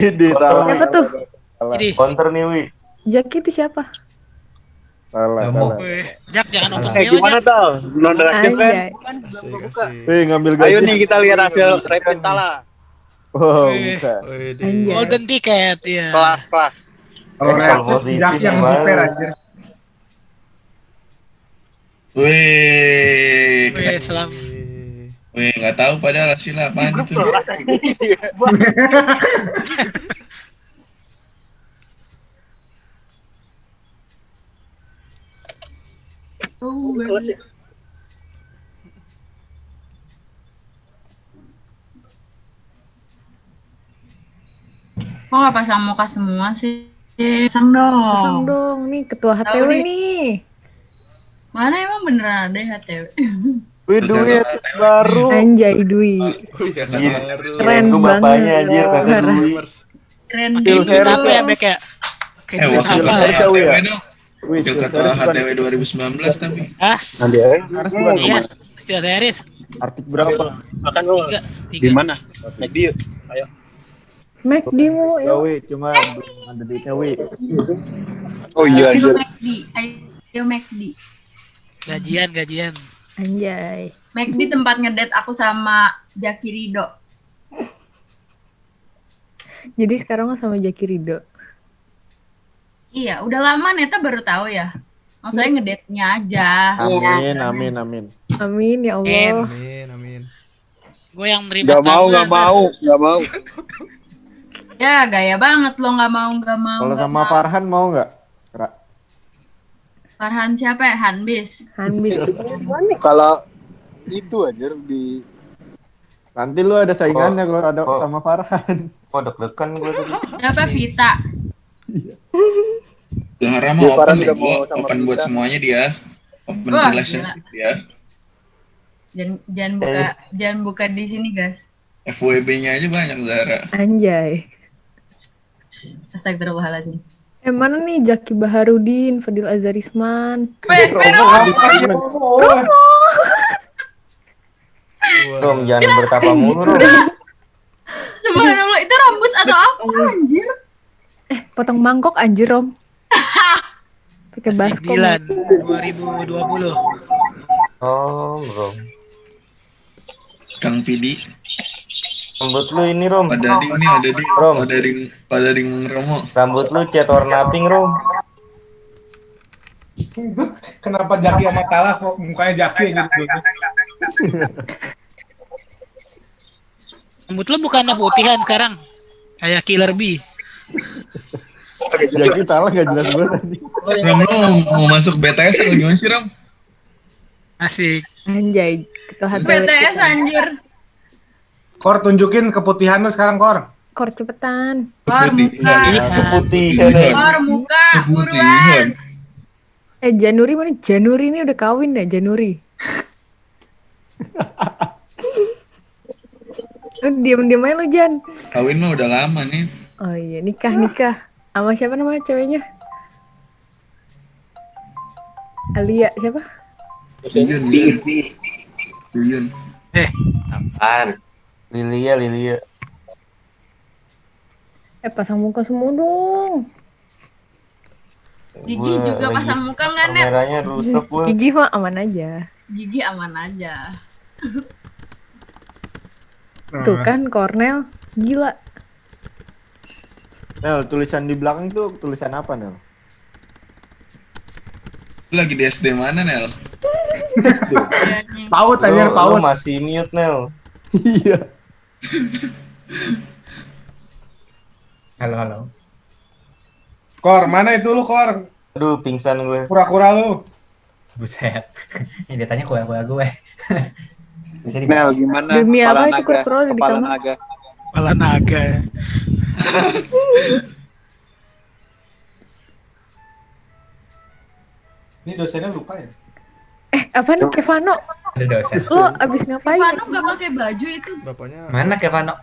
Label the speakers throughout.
Speaker 1: Ini salah.
Speaker 2: Siapa tuh?
Speaker 1: Salah.
Speaker 3: Ini.
Speaker 1: Counter nih, Wi.
Speaker 2: Jaki itu siapa?
Speaker 1: Salah,
Speaker 4: Nggak mau.
Speaker 1: salah.
Speaker 3: Wih, Jak jangan ngomong
Speaker 5: Eh
Speaker 3: Dewa,
Speaker 5: gimana
Speaker 3: Jak.
Speaker 5: tuh? Non reaktif kan?
Speaker 2: Anjay.
Speaker 4: Asik, asik.
Speaker 1: Wih, ngambil gaji.
Speaker 5: Ayo nih kita lihat hasil rapid tala.
Speaker 1: Wow,
Speaker 3: Wih.
Speaker 1: bisa.
Speaker 4: Wede.
Speaker 2: Anjay.
Speaker 3: Golden ticket, ya.
Speaker 5: Kelas.
Speaker 6: Kalau
Speaker 1: Kalau
Speaker 6: reaktif
Speaker 1: positif
Speaker 6: Jack yang
Speaker 1: gimana?
Speaker 6: super anjir.
Speaker 7: Wih,
Speaker 3: Wih, selam.
Speaker 7: wih, nggak tahu padahal hasilnya apaan itu.
Speaker 8: Kok nggak pasang muka semua sih? Pasang
Speaker 2: Pasang
Speaker 8: dong.
Speaker 2: dong. Nih ketua
Speaker 8: Tahu
Speaker 2: HTW
Speaker 8: nih.
Speaker 2: nih.
Speaker 8: Mana emang beneran ada HTW?
Speaker 1: Wih, duit baru.
Speaker 2: Anjay Dwi.
Speaker 4: Wih, kata
Speaker 1: Iya.
Speaker 4: baru.
Speaker 2: Keren
Speaker 1: Gue bapaknya
Speaker 2: banget.
Speaker 1: anjir, kakak
Speaker 2: Parah.
Speaker 1: Dwi.
Speaker 4: Gamers.
Speaker 8: Keren
Speaker 3: Pakai
Speaker 1: Skill
Speaker 3: duit
Speaker 1: series
Speaker 3: apa
Speaker 1: ya.
Speaker 3: ya, Bek ya? Kayak duit
Speaker 7: Wakil
Speaker 3: apa?
Speaker 1: Skill
Speaker 7: ketua
Speaker 1: series tahu ya?
Speaker 7: HTW dong.
Speaker 1: Wih,
Speaker 7: Wakil
Speaker 1: skill
Speaker 7: ketua
Speaker 1: series bukan.
Speaker 7: HTW 2019 tapi.
Speaker 3: Hah?
Speaker 5: Nanti ya.
Speaker 1: Series bukan.
Speaker 3: Iya, Steel Series.
Speaker 1: Artik berapa?
Speaker 5: Makan dulu.
Speaker 3: Tiga.
Speaker 5: Di mana? Naik dia. Ayo.
Speaker 2: McD mu
Speaker 1: Ya,
Speaker 2: yuk.
Speaker 1: Wi, cuma belum ada duitnya, Wi.
Speaker 5: Oh iya
Speaker 8: Ayo
Speaker 5: anjir.
Speaker 8: McD. Ayo McD.
Speaker 3: Gajian.
Speaker 2: Anjay.
Speaker 8: McD tempat ngedate aku sama Jaki Rido.
Speaker 2: Jadi sekarang lo sama Jaki Rido.
Speaker 8: Iya, udah lama Neta baru tahu ya. Maksudnya ngedate-nya aja.
Speaker 1: Amin, amin, amin.
Speaker 2: Amin ya Allah.
Speaker 4: Amin, amin.
Speaker 3: Gue yang menerima
Speaker 5: Gak mau,
Speaker 3: tangan.
Speaker 5: gak mau, gak mau.
Speaker 8: Ya, gaya banget lo nggak mau.
Speaker 1: Kalau
Speaker 8: nggak
Speaker 1: sama
Speaker 8: mau.
Speaker 1: Farhan mau nggak?
Speaker 8: Farhan siapa ya? Hanbis.
Speaker 2: Hanbis.
Speaker 5: Kalau itu anjir di
Speaker 1: Nanti lu ada saingannya kalau ada
Speaker 9: Oh.
Speaker 1: sama Farhan.
Speaker 9: Oh, deg-degan gue tadi.
Speaker 8: Siapa Vita?
Speaker 7: Zahara
Speaker 5: Dia
Speaker 7: mau
Speaker 5: Farhan
Speaker 7: open nih,
Speaker 5: udah mau
Speaker 7: gua
Speaker 5: sama
Speaker 7: open buat
Speaker 5: kita.
Speaker 7: semuanya dia. Open
Speaker 8: Wah,
Speaker 7: relationship ya.
Speaker 8: Jangan buka di sini, guys.
Speaker 7: FWB-nya aja banyak Zahara.
Speaker 2: Anjay.
Speaker 8: Astagfirullahaladzim.
Speaker 2: Mana nih Jaki Baharudin, Fadil Azarisman.
Speaker 9: Rom, jangan bertapa mulu, Rom.
Speaker 8: Subhanallah, itu rambut atau apa anjir?
Speaker 2: Potong mangkok anjir Rom. Pakai baskom.
Speaker 3: 9 2020.
Speaker 9: Oh, Rom.
Speaker 7: Kang Pidi.
Speaker 9: Rambut lu ini, Rom.
Speaker 7: Ada ding nih, ada ding.
Speaker 9: Rom.
Speaker 7: Ada ding Romo.
Speaker 9: Rambut lu cat warna pink, Rom.
Speaker 6: Itu kenapa Jaki sama Tala kok mukanya Jaki aja gitu.
Speaker 3: Rambut lo bukannya putihan sekarang? Kayak Killer Bee.
Speaker 1: Jadi salah nggak jelas banget tadi.
Speaker 7: Rom, lu mau masuk BTS atau gimana sih, Rom?
Speaker 3: Asik.
Speaker 2: Anjay. Ketua HTW.
Speaker 8: BTS anjir.
Speaker 6: Kor tunjukin keputihan lu sekarang, Kor.
Speaker 2: Kor cepetan.
Speaker 8: Kor muka.
Speaker 9: Ih, keputihan.
Speaker 8: Kor muka. Buruan.
Speaker 7: Keputihan.
Speaker 2: Januri mana? Januri ini udah kawin deh, Januri. Diam-diam aja lu, Jan.
Speaker 7: Kawin mah udah lama nih.
Speaker 2: Oh iya, nikah. Sama siapa namanya ceweknya? Alia, siapa?
Speaker 7: Yuyun.
Speaker 9: Apaan? Lilia.
Speaker 2: Pasang muka semua dong.
Speaker 8: Gigi
Speaker 9: Gua
Speaker 8: juga
Speaker 9: lagi-
Speaker 8: pasang muka nggak, Net?
Speaker 9: Kameranya rusak, gua.
Speaker 2: Gigi mah aman aja.
Speaker 8: Gigi aman aja.
Speaker 2: Tuh kan, Cornel. Gila.
Speaker 1: Nel, tulisan di belakang tuh tulisan apa, Nel?
Speaker 7: Lu lagi di SD mana, Nel?
Speaker 6: Paut anjir,
Speaker 9: Lu
Speaker 6: paut.
Speaker 9: masih mute, Nel.
Speaker 1: Iya.
Speaker 6: Halo. Kor, mana itu lu, Kor?
Speaker 9: Aduh, pingsan gue.
Speaker 6: Kura-kura lu.
Speaker 10: Buset. Ini dia tanya kue-kue gue. Bisa
Speaker 5: Mel gimana?
Speaker 2: Demi
Speaker 5: Kepala
Speaker 2: apa itu
Speaker 5: naga,
Speaker 2: kura-kura di
Speaker 5: kepala
Speaker 2: kamar?
Speaker 5: naga.
Speaker 3: Kepala naga.
Speaker 6: Ini dosennya lupa ya?
Speaker 2: Apa nih Kevano?
Speaker 10: Ada dosen.
Speaker 2: Lo abis ngapain?
Speaker 8: Panu nggak pakai baju itu.
Speaker 4: Bapaknya
Speaker 10: Mana Kevano?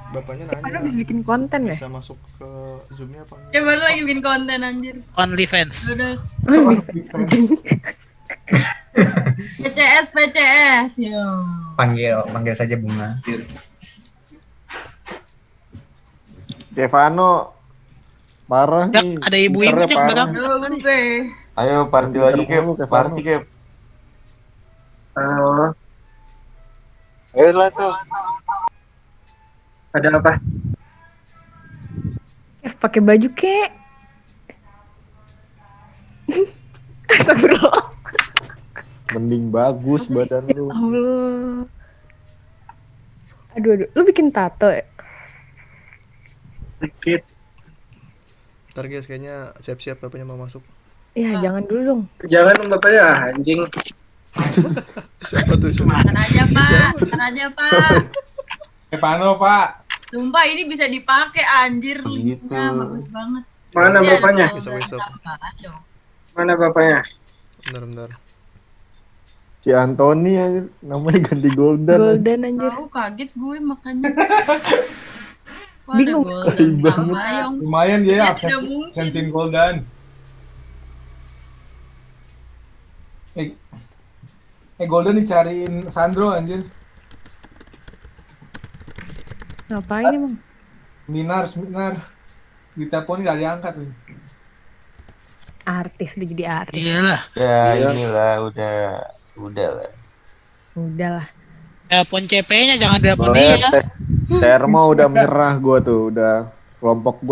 Speaker 4: bapaknya
Speaker 2: Kevano
Speaker 4: nanya
Speaker 2: abis bikin konten ya?
Speaker 4: bisa masuk ke Zoom-nya apa enggak?
Speaker 8: Ya baru lagi bikin konten anjir.
Speaker 3: Only fans.
Speaker 8: Udah.
Speaker 6: Oh,
Speaker 8: PCS. Yo.
Speaker 10: Panggil saja Bunga.
Speaker 1: Stefano parah
Speaker 3: Jak,
Speaker 1: nih.
Speaker 3: ada ibu-ibu,
Speaker 1: Pinternya
Speaker 3: Jak,
Speaker 1: parah.
Speaker 3: belakang.
Speaker 8: Aduh, gue.
Speaker 9: Ayo party
Speaker 1: Pinter
Speaker 9: lagi Kep.
Speaker 1: mulu, Kevano.
Speaker 9: Party Kep.
Speaker 5: Halo. Eh lah tuh. Ada apa?
Speaker 2: Pakai baju kek. Astagfirullah.
Speaker 1: Mending bagus badan lu.
Speaker 2: Allah. Aduh. Lu bikin tato ya?
Speaker 5: Dikit.
Speaker 4: Ntar guys, kayaknya siap-siap bapaknya mau masuk.
Speaker 2: Ya, jangan dulu dong.
Speaker 5: Jangan bapaknya anjing.
Speaker 4: Siapa tuh? Siapa?
Speaker 8: Ntar aja, Pak. Ntar aja, Pak.
Speaker 6: Stefano, Pak.
Speaker 8: Sumpah ini bisa dipakai anjir.
Speaker 9: Gitu.
Speaker 8: Linknya bagus banget.
Speaker 5: Mana
Speaker 8: Iya,
Speaker 5: bapaknya?
Speaker 8: kalau
Speaker 4: Bisa
Speaker 8: udah
Speaker 4: besok.
Speaker 8: tambah, ayo.
Speaker 5: Mana bapaknya?
Speaker 4: Bentar.
Speaker 1: Si Anthony anjir, namanya ganti Golden.
Speaker 2: Golden anjir.
Speaker 8: Tahu kaget gue makanya. Wah,
Speaker 2: Bingung.
Speaker 8: ada golden.
Speaker 1: Banget.
Speaker 8: Bayang.
Speaker 6: Lumayan dia
Speaker 8: Ya,
Speaker 6: absen,
Speaker 8: tidak mungkin.
Speaker 6: absensin Golden. Golden dicariin Sandro anjir.
Speaker 2: Ngapain emang?
Speaker 6: Minar. Ditelepon gak diangkat nih.
Speaker 2: Artis udah jadi artis.
Speaker 3: Iyalah.
Speaker 9: Ya
Speaker 1: Iya.
Speaker 9: inilah udah lah.
Speaker 2: Udah lah.
Speaker 3: Telepon CP-nya jangan telepon
Speaker 1: Boleh,
Speaker 3: dia.
Speaker 1: Termo udah menyerah gua tuh, udah kelompok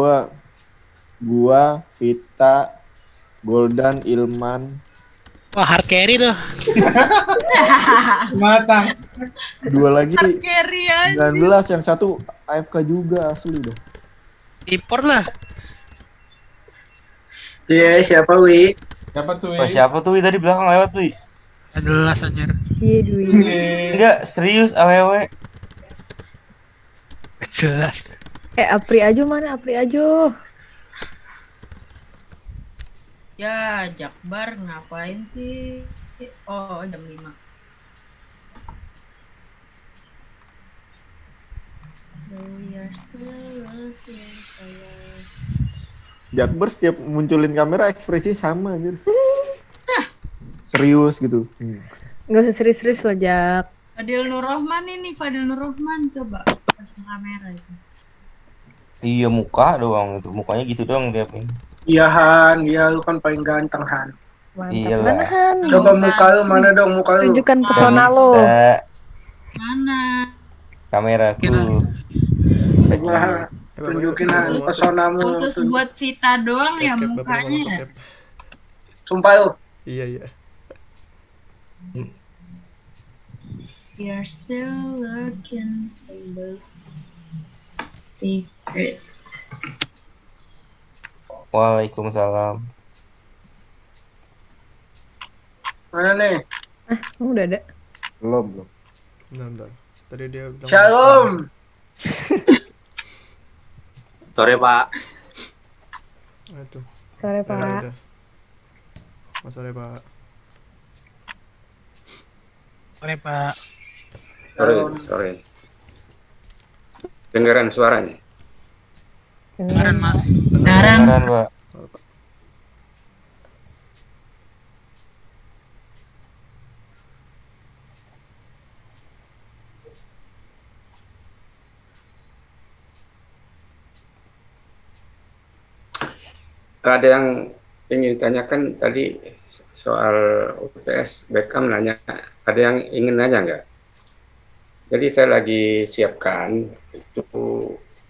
Speaker 1: gua, Vita, Golden, Ilman,
Speaker 3: Wah, hard carry tuh.
Speaker 6: Matang.
Speaker 1: dua lagi
Speaker 8: Hard carry aja.
Speaker 1: 19, yang satu AFK juga asli dah.
Speaker 3: Import lah.
Speaker 5: Iya, siapa Wi?
Speaker 6: Siapa tuh?
Speaker 9: Oh, siapa tuh Wi tadi belakang lewat Wi?
Speaker 3: Nggak jelas anjir.
Speaker 2: Iya, Dwi.
Speaker 9: Enggak, serius awewe.
Speaker 3: Nggak jelas.
Speaker 2: Apri Ajo mana? Apri Ajo.
Speaker 8: Ya, Jakbar ngapain sih? Oh, jam 5.
Speaker 1: Jakbar setiap munculin kamera ekspresi sama anjir. Serius gitu.
Speaker 2: Nggak usah serius-serius lah, Jak.
Speaker 8: Fadil Nurrohman ini, Fadil Nurrohman coba pasang kamera itu.
Speaker 9: Iya muka doang itu, mukanya gitu doang dia ini.
Speaker 5: Iya Han, iya lu kan paling ganteng Han.
Speaker 2: Mantap.
Speaker 9: Iyalah.
Speaker 2: Mana, Han?
Speaker 5: Coba muka lu mana dong muka lu?
Speaker 2: Tunjukkan
Speaker 9: Nggak
Speaker 2: pesona lo.
Speaker 9: bisa.
Speaker 8: Mana?
Speaker 9: Kameraku.
Speaker 3: Gila.
Speaker 5: Wah, tunjukin Han pesonamu.
Speaker 8: Khusus buat Vita doang ya
Speaker 4: Cap, bapaknya mau
Speaker 8: mukanya
Speaker 4: masuk,
Speaker 8: ya.
Speaker 4: Cap.
Speaker 5: Sumpah lu.
Speaker 4: Iya.
Speaker 8: You're still looking for the secret.
Speaker 9: Waalaikumsalam.
Speaker 5: Mana nih?
Speaker 2: Udah ada.
Speaker 1: Belum.
Speaker 4: Bentar. Tadi dia bilang
Speaker 5: Shalom.
Speaker 9: Sore Pak.
Speaker 4: Ah, itu.
Speaker 2: Sore, Pak.
Speaker 4: Udah. Mas sore, Pak.
Speaker 3: Sore, Pak.
Speaker 5: Sore. Dengaran suaranya.
Speaker 3: Dengaran, Mas.
Speaker 8: Sekarang
Speaker 9: Beneran, Pak.
Speaker 5: Ada yang ingin ditanyakan tadi soal UTS Beckham nanya, ada yang ingin nanya nggak? Jadi saya lagi siapkan itu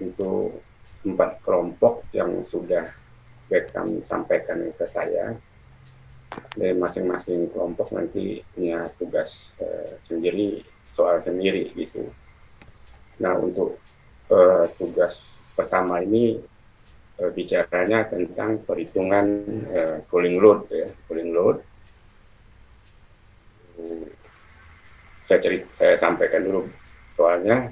Speaker 5: untuk 4 kelompok yang sudah Beckham sampaikan ke saya. Dari masing-masing kelompok nanti punya tugas sendiri, soal sendiri gitu. Nah untuk tugas pertama ini bicaranya tentang perhitungan cooling load ya, cooling load. Saya sampaikan dulu soalnya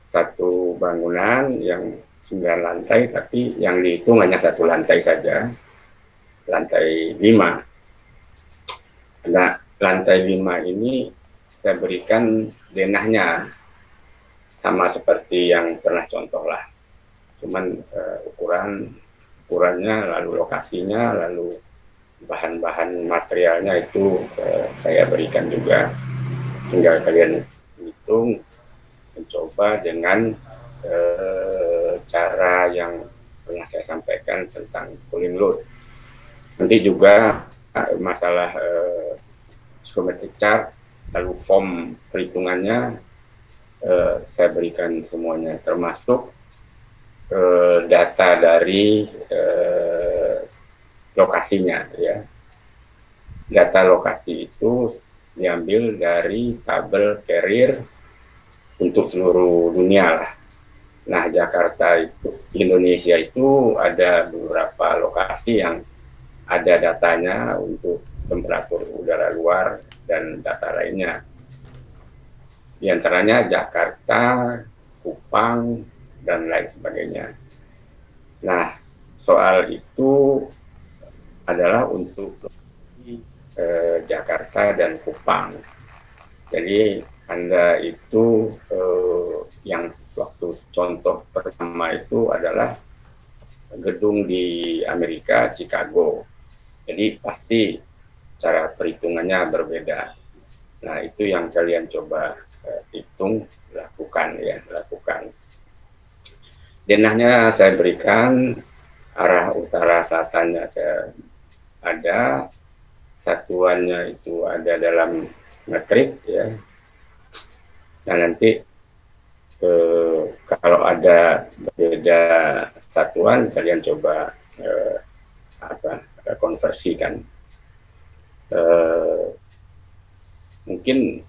Speaker 5: satu bangunan yang 9 lantai tapi yang dihitung hanya 1 lantai saja, lantai 5. Nah, lantai 5 ini saya berikan denahnya sama seperti yang pernah contoh lah. Cuman ukurannya, lalu lokasinya, lalu bahan-bahan materialnya itu saya berikan juga. Tinggal kalian hitung, mencoba dengan cara cara yang pernah saya sampaikan tentang cooling load. Nanti juga masalah psikometrik chart, lalu form perhitungannya saya berikan semuanya, termasuk data dari lokasinya, ya. Data lokasi itu diambil dari tabel carrier untuk seluruh dunia lah. Nah, Jakarta itu, Indonesia itu ada beberapa lokasi yang ada datanya untuk temperatur udara luar dan data lainnya. Di antaranya Jakarta, Kupang, dan lain sebagainya. Nah, soal itu adalah untuk Jakarta dan Kupang. Jadi Anda itu yang waktu contoh pertama itu adalah gedung di Amerika, Chicago. Jadi pasti cara perhitungannya berbeda. Nah, itu yang kalian coba hitung, lakukan. Denahnya saya berikan, arah utara selatannya saya ada, satuannya itu ada dalam metrik, ya. Nah, nanti kalau ada beda satuan, kalian coba konversikan. Mungkin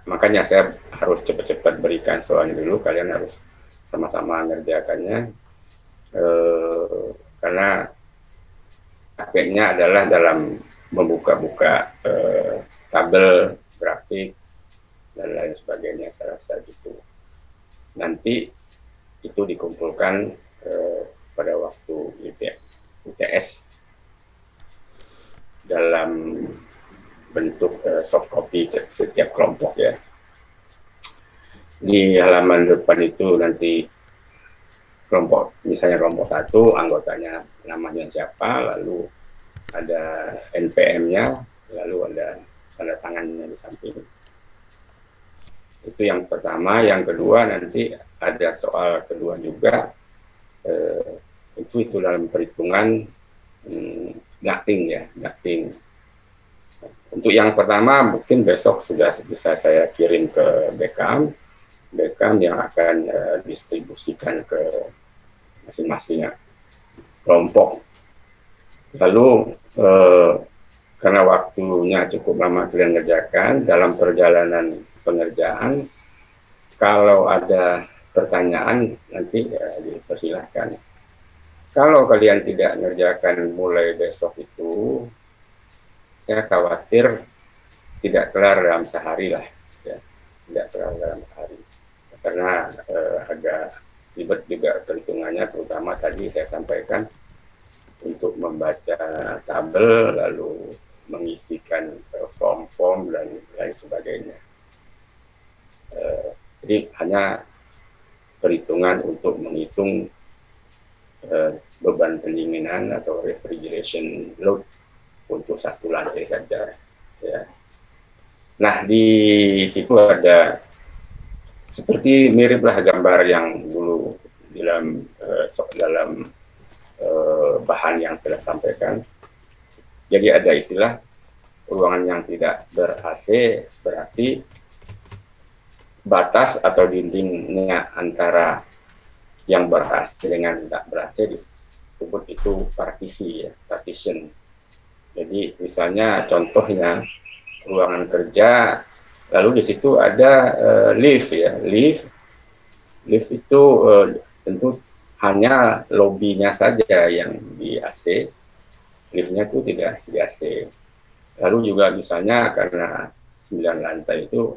Speaker 5: makanya saya harus cepat-cepat berikan soalnya dulu, kalian harus sama-sama mengerjakannya, karena akhirnya adalah dalam membuka-buka tabel, grafik, dan lain sebagainya, saya rasa gitu. Nanti itu dikumpulkan pada waktu UTS dalam bentuk soft copy setiap kelompok, ya. Di halaman depan itu nanti misalnya kelompok 1, anggotanya namanya siapa, lalu ada NPM-nya, lalu ada tanda tangannya di samping. Itu yang pertama. Yang kedua, nanti ada soal kedua juga, itu dalam perhitungan ducting, ya, ducting. Untuk yang pertama mungkin besok sudah bisa saya kirim ke BKAM yang akan distribusikan ke masing-masing kelompok. Lalu karena waktunya cukup lama kalian ngerjakan, dalam perjalanan pengerjaan kalau ada pertanyaan nanti dipersilahkan. Kalau kalian tidak ngerjakan mulai besok itu, saya khawatir tidak kelar dalam sehari lah, ya. Tidak kelar dalam sehari, karena agak ribet juga perhitungannya, terutama tadi saya sampaikan untuk membaca tabel, lalu mengisikan form-form dan lain sebagainya. Jadi hanya perhitungan untuk menghitung beban pendinginan atau refrigeration load untuk satu lantai saja, ya. Nah, di situ ada seperti miriplah gambar yang dulu dalam bahan yang saya sampaikan. Jadi ada istilah ruangan yang tidak ber-AC, berarti batas atau dindingnya antara yang ber-AC dengan tidak ber-AC disebut itu partisi, ya, partition. Jadi misalnya contohnya ruangan kerja, lalu di situ ada lift, ya. Lift itu tentu hanya lobbynya saja yang di AC, liftnya itu tidak di AC. Lalu juga misalnya karena 9 lantai itu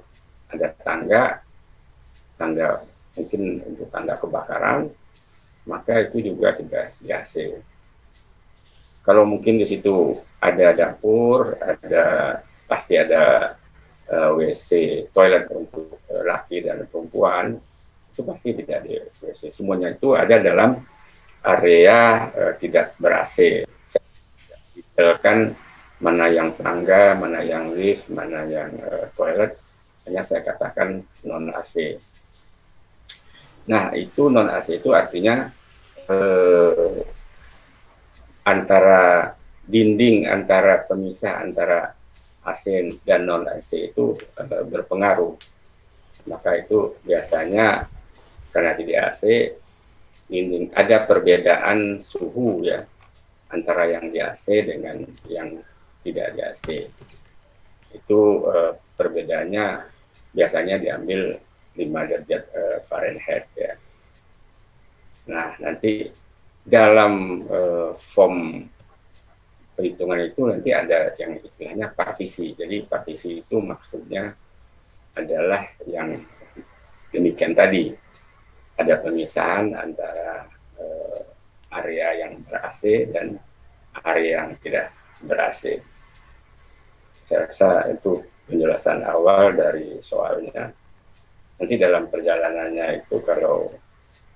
Speaker 5: ada tangga mungkin untuk tangga kebakaran, maka itu juga tidak di AC. Kalau mungkin di situ ada dapur, pasti ada WC, toilet untuk laki dan perempuan, itu pasti tidak di WC. Semuanya itu ada dalam area tidak ber-AC. Saya detailkan mana yang tangga, mana yang lift, mana yang toilet, hanya saya katakan non-AC. Nah, itu non AC itu artinya antara dinding antara pemisah antara AC dan non AC itu berpengaruh. Maka itu biasanya karena tidak AC, dinding ada perbedaan suhu ya antara yang di AC dengan yang tidak di AC. Itu perbedaannya biasanya diambil 5 derajat Fahrenheit ya. Nah, nanti dalam form perhitungan itu nanti ada yang istilahnya partisi. Jadi partisi itu maksudnya adalah yang demikian tadi. Ada pemisahan antara area yang ber-AC dan area yang tidak ber-AC. Saya rasa itu penjelasan awal dari soalnya. Nanti dalam perjalanannya itu kalau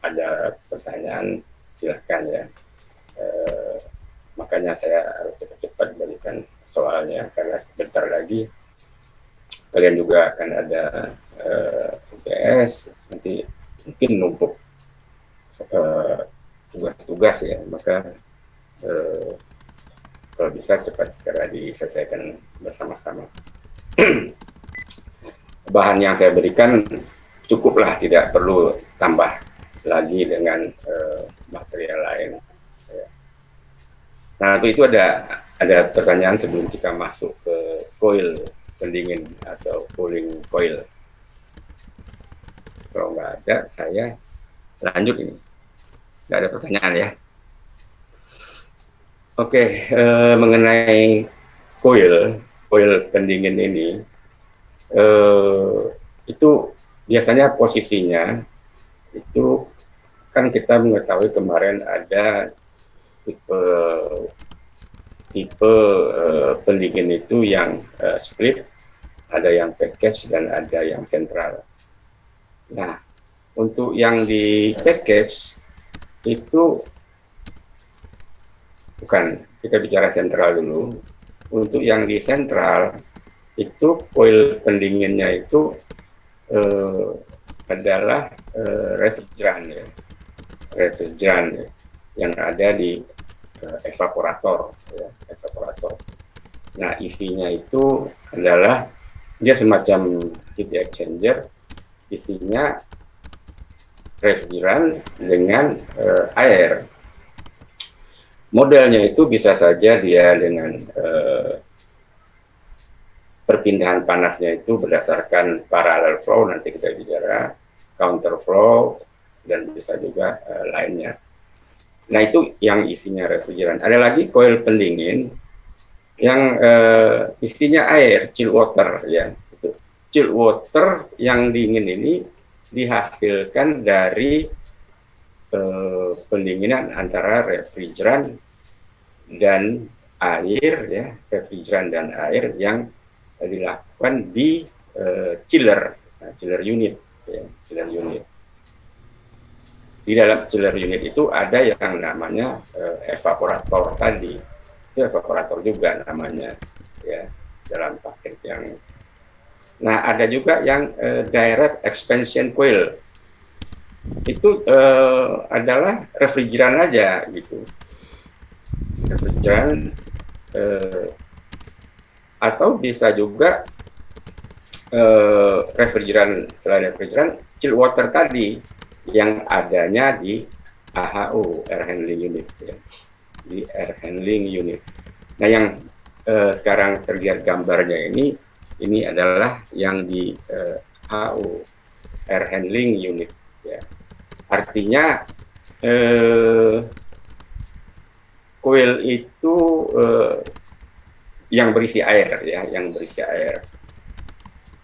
Speaker 5: ada pertanyaan silahkan ya. Makanya saya harus cepat-cepat berikan soalnya karena sebentar lagi kalian juga akan ada UTS, nanti mungkin numpuk tugas-tugas ya, maka kalau bisa cepat segera diselesaikan bersama-sama. Bahan yang saya berikan cukuplah, tidak perlu tambah lagi dengan material lain. Nah, itu ada pertanyaan sebelum kita masuk ke coil pendingin atau cooling coil. Kalau nggak ada, saya lanjut ini. Nggak ada pertanyaan ya. Oke, mengenai coil pendingin ini, itu biasanya posisinya itu kan kita mengetahui kemarin ada tipe pendingin itu yang split, ada yang package dan ada yang sentral. Nah, untuk yang di package itu bukan, kita bicara sentral dulu. Untuk yang di sentral itu coil pendinginnya itu adalah refrigeran ya, yang ada di evaporator ya, evaporator. Nah, isinya itu adalah dia semacam heat exchanger, isinya refrigeran dengan air. Modelnya itu bisa saja dia dengan perpindahan panasnya itu berdasarkan parallel flow, nanti kita bicara counter flow, dan bisa juga lainnya. Nah, itu yang isinya refrigeran. Ada lagi coil pendingin yang isinya air, chill water ya. Itu. Chill water yang dingin ini dihasilkan dari pendinginan antara refrigeran dan air ya, refrigeran dan air yang dilakukan di chiller unit ya, chiller unit. Di dalam chiller unit itu ada yang namanya evaporator tadi, itu evaporator juga namanya ya, dalam paket yang. Nah, ada juga yang direct expansion coil, itu adalah refrigeran aja gitu, refrigeran atau bisa juga refrigeran, selain refrigeran, chill water tadi yang adanya di AHU, air handling unit ya. Di air handling unit. Nah, yang sekarang terlihat gambarnya ini adalah yang di AHU, air handling unit ya. Artinya coil itu yang berisi air ya, yang berisi air.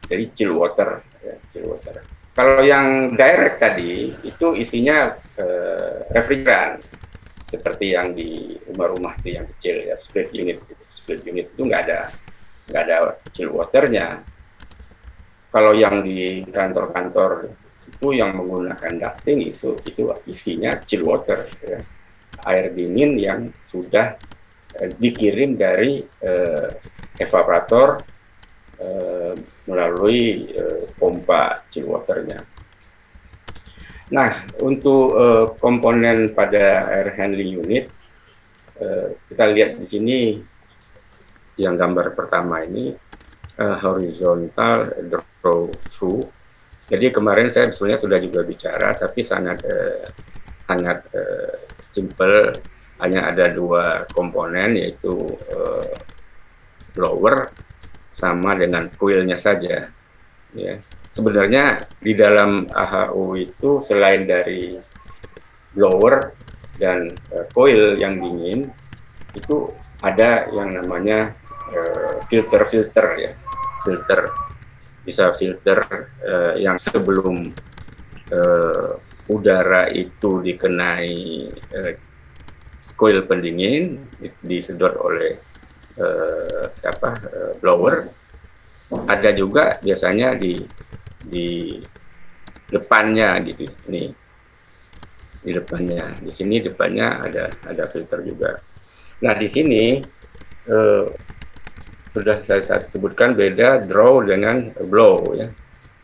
Speaker 5: Jadi chill water ya, chill water. Kalau yang direct tadi itu isinya refrigeran, seperti yang di rumah-rumah itu yang kecil ya, split unit. Split unit itu nggak ada chill waternya. Kalau yang di kantor-kantor itu yang menggunakan ducting itu isinya chill water ya, air dingin yang sudah dikirim dari evaporator melalui pompa chill waternya. Nah, untuk komponen pada air handling unit, kita lihat di sini yang gambar pertama ini horizontal draw through. Jadi kemarin saya sebenarnya sudah juga bicara, tapi sangat simple. Hanya ada dua komponen, yaitu blower sama dengan coilnya saja. Ya. Sebenarnya di dalam AHU itu selain dari blower dan coil yang dingin, itu ada yang namanya filter ya, filter, bisa filter yang sebelum udara itu dikenai coil pendingin, disedot oleh blower. Ada juga biasanya di depannya gitu, nih di depannya, di sini depannya ada filter juga. Nah di sini sudah saya sebutkan beda draw dengan blow ya.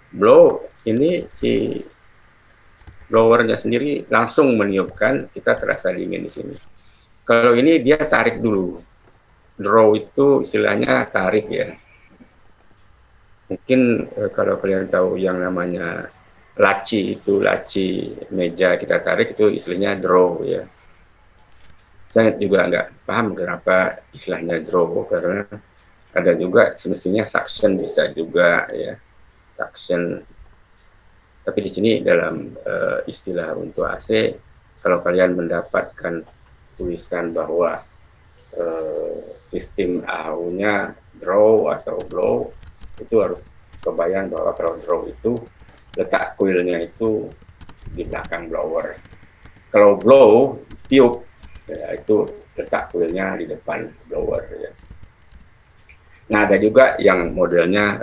Speaker 5: Blow ini si blowernya sendiri langsung meniupkan, kita terasa dingin di sini. Kalau ini dia tarik dulu. Draw itu istilahnya tarik ya. Mungkin kalau kalian tahu yang namanya laci, itu laci meja kita tarik, itu istilahnya draw ya. Saya juga nggak paham kenapa istilahnya draw, karena ada juga semestinya suction bisa juga ya, suction. Tapi di sini dalam istilah untuk AC, kalau kalian mendapatkan tulisan bahwa sistem AHU-nya draw atau blow, itu harus kebayang bahwa kalau draw itu letak coilnya itu di belakang blower. Kalau blow, tiup, ya, itu letak coilnya di depan blower ya. Nah ada juga yang modelnya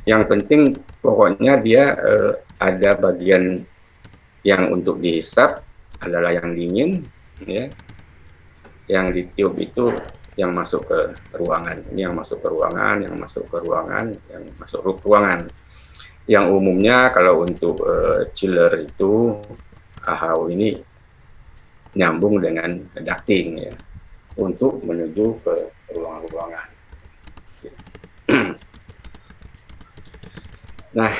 Speaker 5: yang penting pokoknya dia ada bagian yang untuk dihisap adalah yang dingin ya, yang ditiup itu yang masuk ke ruangan. Ini yang masuk ke ruangan, yang masuk ke ruangan, yang masuk ke ruangan. Yang umumnya kalau untuk chiller itu AHU ini nyambung dengan ducting ya, untuk menuju ke ruangan-ruangan. Nah,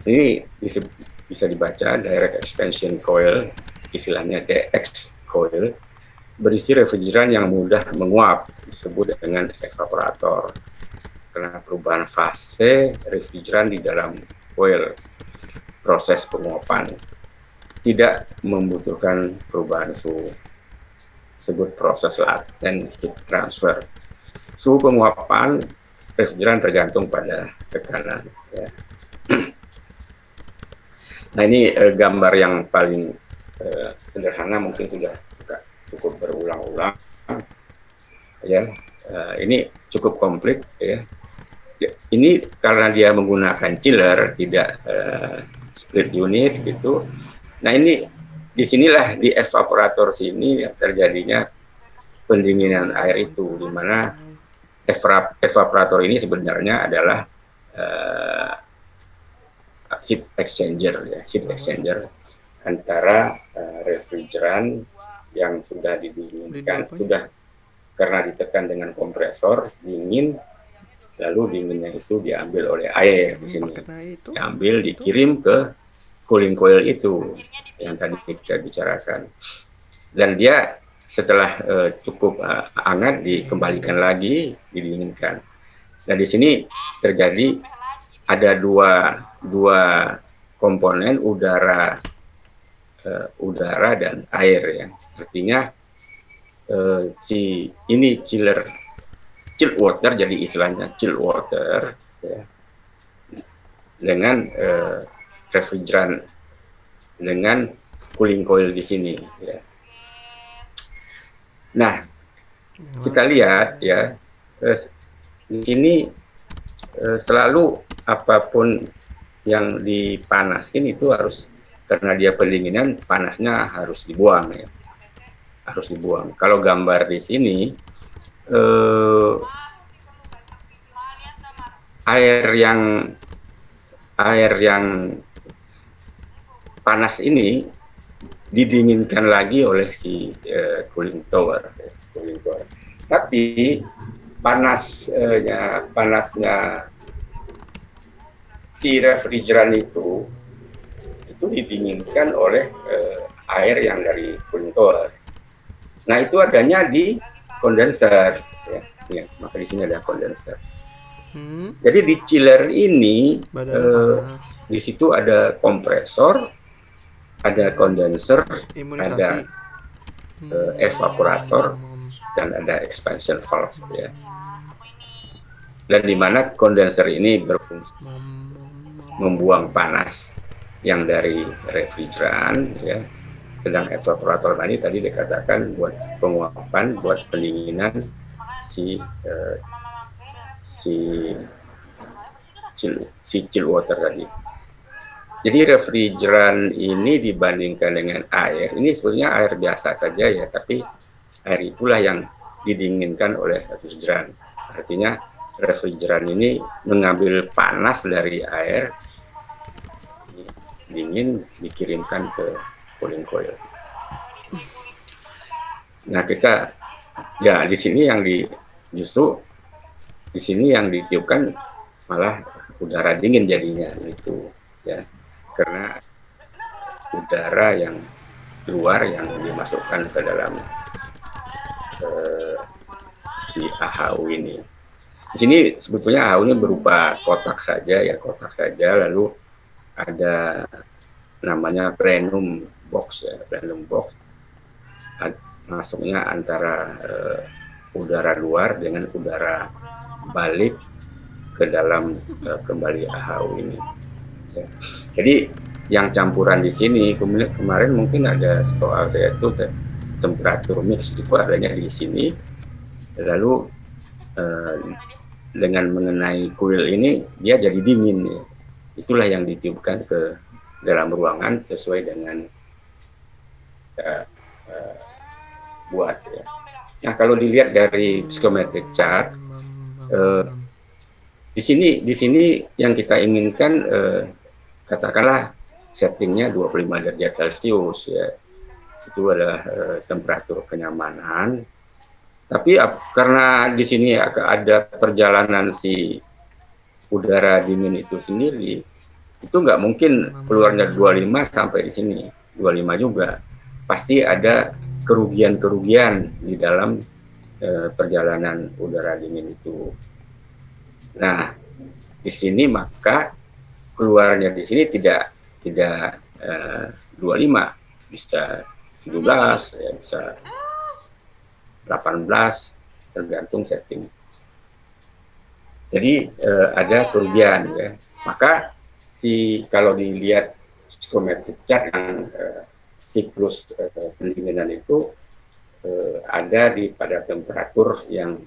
Speaker 5: ini bisa dibaca direct expansion coil, istilahnya DX coil, berisi refrigeran yang mudah menguap, disebut dengan evaporator. Karena perubahan fase refrigeran di dalam coil, proses penguapan tidak membutuhkan perubahan suhu, disebut proses latent heat transfer. Suhu penguapan refrigeran tergantung pada tekanan ya. Nah ini gambar yang paling sederhana, mungkin sudah cukup berulang-ulang ya. Ini cukup komplit ya. Ini karena dia menggunakan chiller, tidak split unit gitu. Nah ini disinilah di evaporator sini terjadinya pendinginan air itu, di mana evaporator ini sebenarnya adalah heat exchanger ya, heat exchanger antara refrigeran yang sudah didinginkan, sudah karena ditekan dengan kompresor dingin, lalu dinginnya itu diambil oleh air di sini, diambil dikirim ke cooling coil itu yang tadi kita bicarakan, dan dia setelah cukup hangat dikembalikan lagi, didinginkan. Nah di sini terjadi ada dua komponen, udara dan air ya. Artinya si ini chilled water, jadi istilahnya chilled water ya, dengan refrigeran dengan cooling coil di sini ya. Nah kita lihat ya, di sini selalu apapun yang dipanasin itu harus, karena dia pendinginan, panasnya harus dibuang ya, harus dibuang. Kalau gambar di sini air yang panas ini didinginkan lagi oleh si cooling tower. Tapi panasnya si refrigeran itu didinginkan oleh air yang dari cooling tower. Nah, itu adanya di kondenser, ya, maka di sini ada kondenser. Jadi di chiller ini di situ ada kompresor, ada kondenser, ada evaporator, dan ada expansion valve, ya. Dan di mana kondenser ini berfungsi membuang panas yang dari refrigeran, ya. Sedang evaporator tadi dikatakan buat penguapan, buat pendinginan si chill water tadi. Jadi refrigeran ini dibandingkan dengan air, ini sebetulnya air biasa saja ya, tapi air itulah yang didinginkan oleh refrigeran. Artinya refrigeran ini mengambil panas dari air, dingin, dikirimkan ke cooling coil. Nah, kita ya di sini justru di sini yang ditiupkan malah udara dingin jadinya gitu, ya, karena udara yang keluar yang dimasukkan ke dalam si AHU ini. Di sini sebetulnya AHU ini berupa kotak saja, lalu ada namanya plenum box, ya, plenum box masuknya antara udara luar dengan udara balik ke dalam kembali AHU ini, ya. Jadi yang campuran di sini kemarin mungkin ada soal yaitu temperatur mix itu adanya di sini, lalu dengan mengenai kuil ini dia jadi dingin, ya. Itulah yang ditiupkan ke dalam ruangan sesuai dengan buat, ya. Nah, kalau dilihat dari psikometrik chart, di sini yang kita inginkan katakanlah settingnya 25 derajat Celcius, ya. Itu adalah temperatur kenyamanan. Tapi karena di sini ada perjalanan si udara dingin itu sendiri, itu nggak mungkin keluarnya 25 sampai di sini 25 juga. Pasti ada kerugian di dalam perjalanan udara dingin itu. Nah, di sini maka keluarnya di sini tidak 25, bisa 17, ya, bisa 18, tergantung setting. Jadi ada kerugian, ya. Maka kalau dilihat psikometrik chart yang siklus pendinginan itu ada pada temperatur yang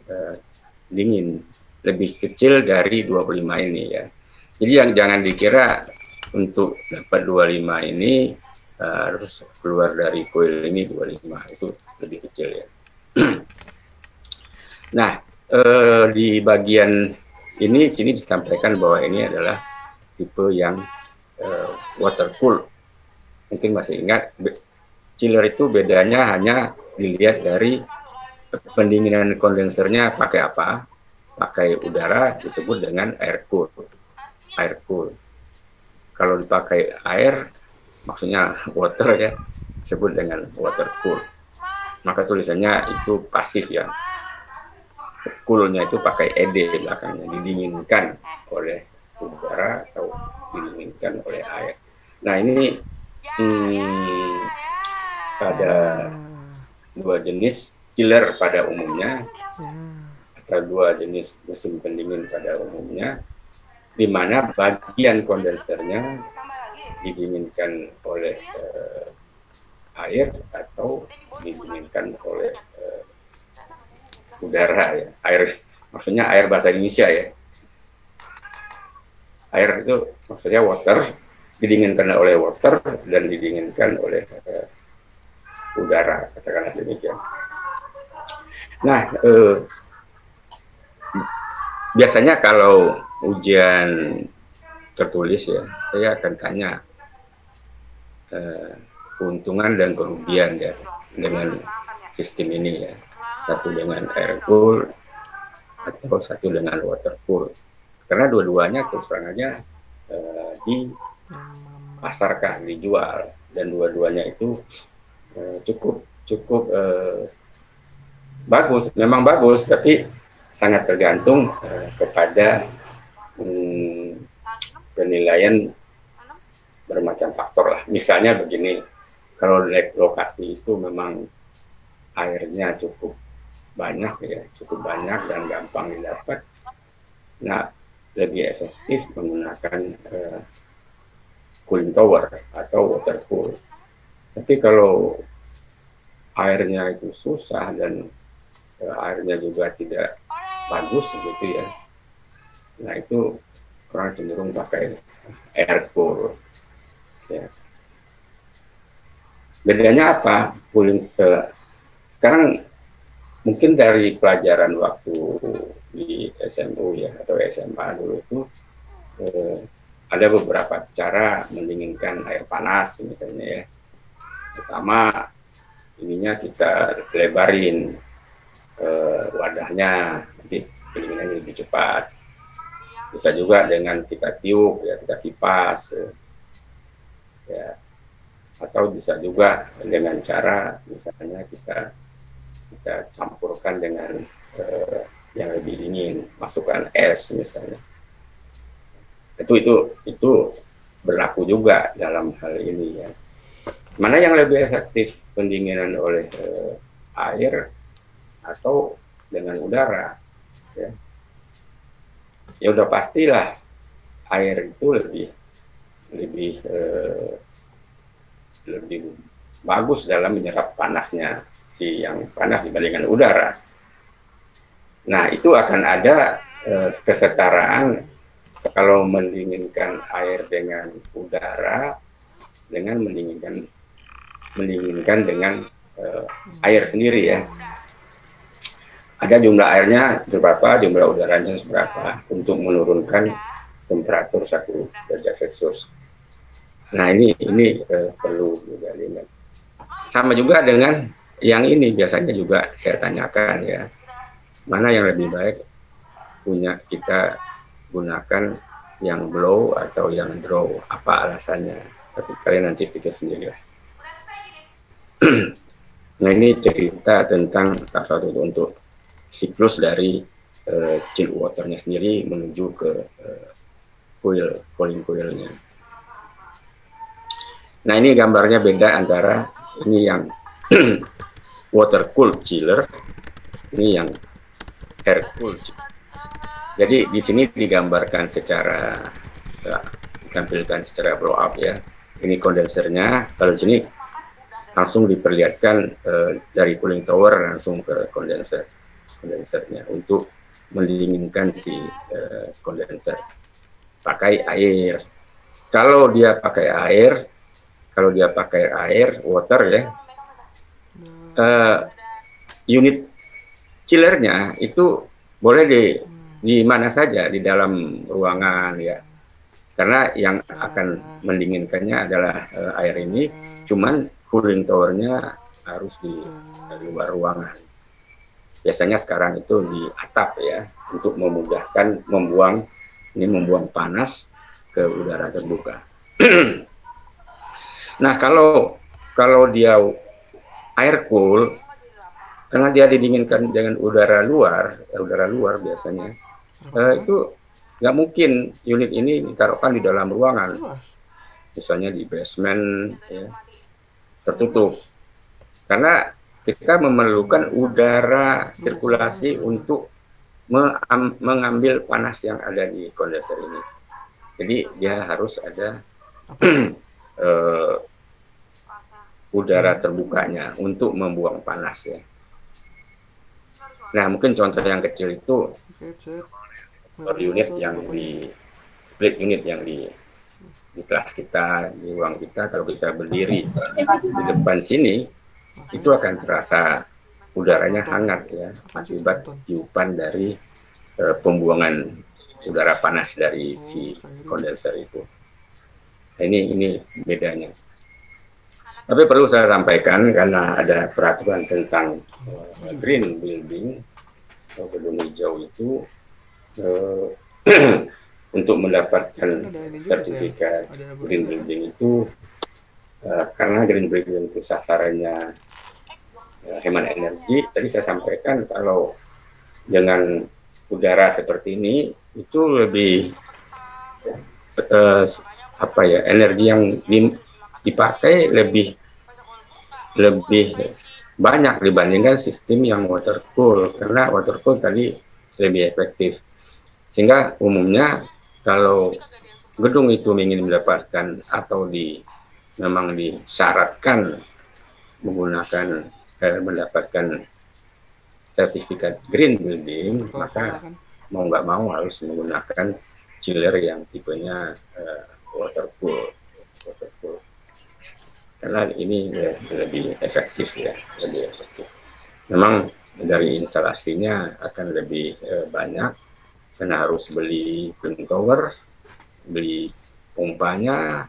Speaker 5: dingin, lebih kecil dari 25 ini, ya. Jadi jangan dikira untuk dapat 25 ini harus keluar dari coil ini 25, itu lebih kecil, ya. Nah, di bagian sini disampaikan bahwa ini adalah tipe yang water cool. Mungkin masih ingat, chiller itu bedanya hanya dilihat dari pendinginan kondensernya pakai apa. Pakai udara disebut dengan air cool. Air cool. Kalau dipakai air, maksudnya water, ya, disebut dengan water cool. Maka tulisannya itu pasif, ya. Coolnya itu pakai ED belakangnya, didinginkan oleh udara atau didinginkan oleh air. Nah, ini ada dua jenis chiller pada umumnya, atau dua jenis mesin pendingin pada umumnya, di mana bagian kondensernya didinginkan oleh air atau didinginkan oleh udara, ya. Air, maksudnya air bahasa Indonesia, ya. Air itu maksudnya water, didinginkan oleh water dan didinginkan oleh udara, katakanlah demikian. Nah, biasanya kalau ujian tertulis ya, saya akan tanya keuntungan dan kerugian ya dengan sistem ini ya. Satu dengan air cool atau satu dengan water cool. Karena dua-duanya terus terang aja dipasarkan, dijual, dan dua-duanya itu cukup bagus, memang bagus, tapi sangat tergantung kepada penilaian bermacam faktor lah. Misalnya begini, kalau lokasi itu memang airnya cukup banyak ya, cukup banyak dan gampang didapat, nah lebih efektif menggunakan cooling tower atau water cool. Tapi kalau airnya itu susah dan airnya juga tidak bagus gitu ya, nah itu orang cenderung pakai air cool ya. Bedanya apa? Cooling sekarang mungkin dari pelajaran waktu di SMU ya atau SMA dulu itu ada beberapa cara mendinginkan air panas misalnya ya. Pertama, ininya kita lebarin wadahnya, nanti pendinginannya lebih cepat. Bisa juga dengan kita tiup ya, kita kipas ya, atau bisa juga dengan cara misalnya kita campurkan dengan yang lebih dingin, masukkan es misalnya. Itu berlaku juga dalam hal ini ya. Mana yang lebih efektif, pendinginan oleh air atau dengan udara ya? Ya udah pastilah air itu lebih bagus dalam menyerap panasnya si yang panas dibandingkan udara. Nah, itu akan ada kesetaraan kalau mendinginkan air dengan udara dengan mendinginkan dengan air sendiri ya. Ada jumlah airnya berapa, jumlah udaranya seberapa untuk menurunkan temperatur 1 derajat Celcius. Nah, ini perlu juga diingat. Sama juga dengan yang ini biasanya juga saya tanyakan ya. Mana yang lebih baik kita gunakan yang blow atau yang draw, apa alasannya? Tapi kalian nanti pikir sendiri lah. Nah, ini cerita tentang satu untuk siklus dari chill waternya sendiri menuju ke cooling coilnya. Nah, ini gambarnya beda antara ini yang water cool chiller, ini yang air cool chiller. Jadi di sini digambarkan ditampilkan secara blow up ya. Ini kondensernya. Kalau di sini langsung diperlihatkan dari cooling tower langsung ke kondensernya untuk mendinginkan si kondenser. Pakai air. Kalau dia pakai air, water ya, unit chillernya itu boleh di mana saja di dalam ruangan ya, karena yang akan mendinginkannya adalah air ini, cuman cooling towernya harus di luar ruangan. Biasanya sekarang itu di atap ya, untuk memudahkan membuang panas ke udara terbuka. Nah, kalau dia air cool, karena dia didinginkan dengan udara luar biasanya, itu nggak mungkin unit ini ditaruhkan di dalam ruangan, misalnya di basement ya, tertutup, karena kita memerlukan udara sirkulasi untuk mengambil panas yang ada di kondenser ini. Jadi dia harus ada udara terbukanya untuk membuang panas ya. Nah, mungkin contoh yang kecil itu unit yang di split unit yang di kelas kita, di ruang kita, kalau kita berdiri di depan sini itu akan terasa udaranya hangat ya, akibat tiupan dari pembuangan udara panas dari si kondenser itu. Nah, ini bedanya. Tapi perlu saya sampaikan karena ada peraturan tentang green building atau gedung hijau itu untuk mendapatkan sertifikat green building itu karena green building itu sasarannya hemat energi. Tadi saya sampaikan kalau dengan udara seperti ini itu lebih energi yang dipakai lebih banyak dibandingkan sistem yang water cool, karena water cool tadi lebih efektif. Sehingga umumnya kalau gedung itu ingin mendapatkan atau memang disyaratkan mendapatkan sertifikat green building, maka mau nggak mau harus menggunakan chiller yang tipenya water cool. Karena ini lebih efektif ya, lebih efektif. Memang dari instalasinya akan lebih banyak, karena harus beli cooling tower, beli pompanya,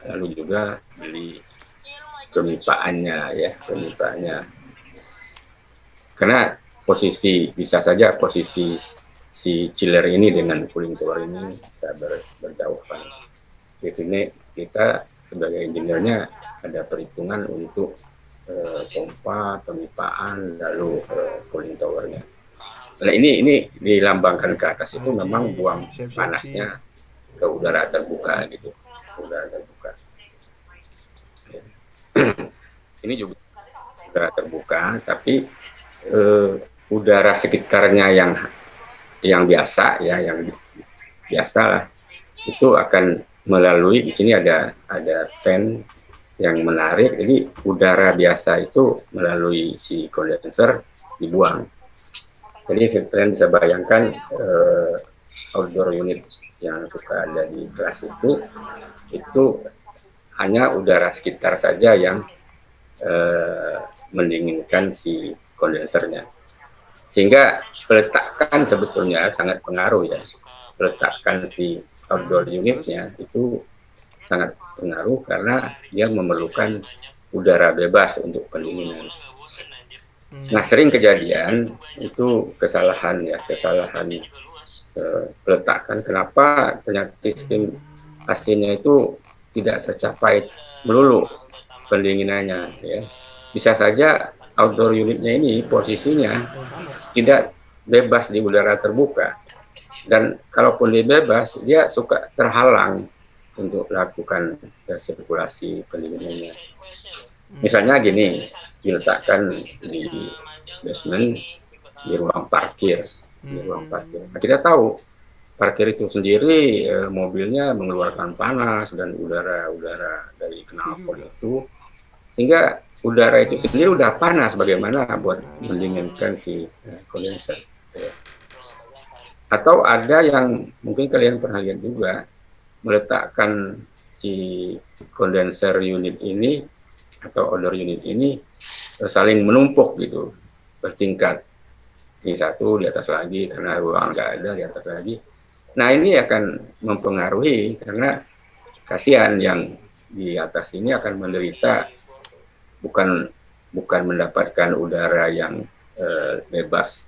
Speaker 5: lalu juga beli pemipaannya ya, pemipaannya. Karena bisa saja posisi si chiller ini dengan cooling tower ini bisa berjauhan. Jadi kita sebagai engineer-nya ada perhitungan untuk pompa, pemipaan, lalu cooling tower-nya. Nah ini dilambangkan ke atas itu memang buang panasnya ke udara terbuka gitu, udara terbuka. Ini juga udara terbuka, tapi udara sekitarnya yang biasa ya, yang biasa lah, itu akan melalui di sini ada fan yang menarik, jadi udara biasa itu melalui si kondenser dibuang. Jadi kalian bisa bayangkan outdoor unit yang suka ada di kelas itu hanya udara sekitar saja yang mendinginkan si kondensernya. Sehingga peletakan sebetulnya sangat pengaruh ya. Peletakan si outdoor unitnya itu sangat pengaruh karena dia memerlukan udara bebas untuk pendinginan. Nah, sering kejadian itu kesalahan peletakan. Kenapa ternyata sistem AC-nya itu tidak tercapai melulu pendinginannya ya. Bisa saja outdoor unitnya ini posisinya tidak bebas di udara terbuka, dan kalaupun dia bebas dia suka terhalang untuk lakukan sirkulasi pendinginannya. Misalnya gini, diletakkan di basement di ruang parkir, Nah, kita tahu parkir itu sendiri mobilnya mengeluarkan panas dan udara dari knalpot itu, sehingga udara itu sendiri udah panas, bagaimana buat mendinginkan si kondenser. Atau ada yang mungkin kalian pernah lihat juga, meletakkan si kondenser unit ini atau outdoor unit ini saling menumpuk gitu, bertingkat. Ini satu di atas lagi karena ruang nggak ada, di atas lagi. Nah ini akan mempengaruhi karena kasihan yang di atas ini akan menderita, bukan mendapatkan udara yang bebas,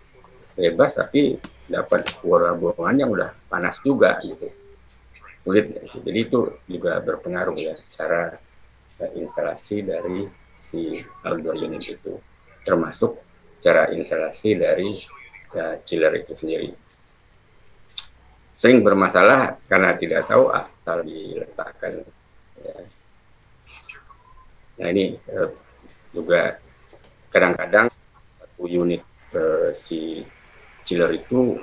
Speaker 5: tapi dapat buangan yang udah panas juga gitu. Jadi itu juga berpengaruh ya cara instalasi dari si outdoor unit itu, termasuk cara instalasi dari chiller itu sendiri. Sering bermasalah karena tidak tahu asal diletakkan. Ya. Nah ini juga kadang-kadang satu unit si chiller itu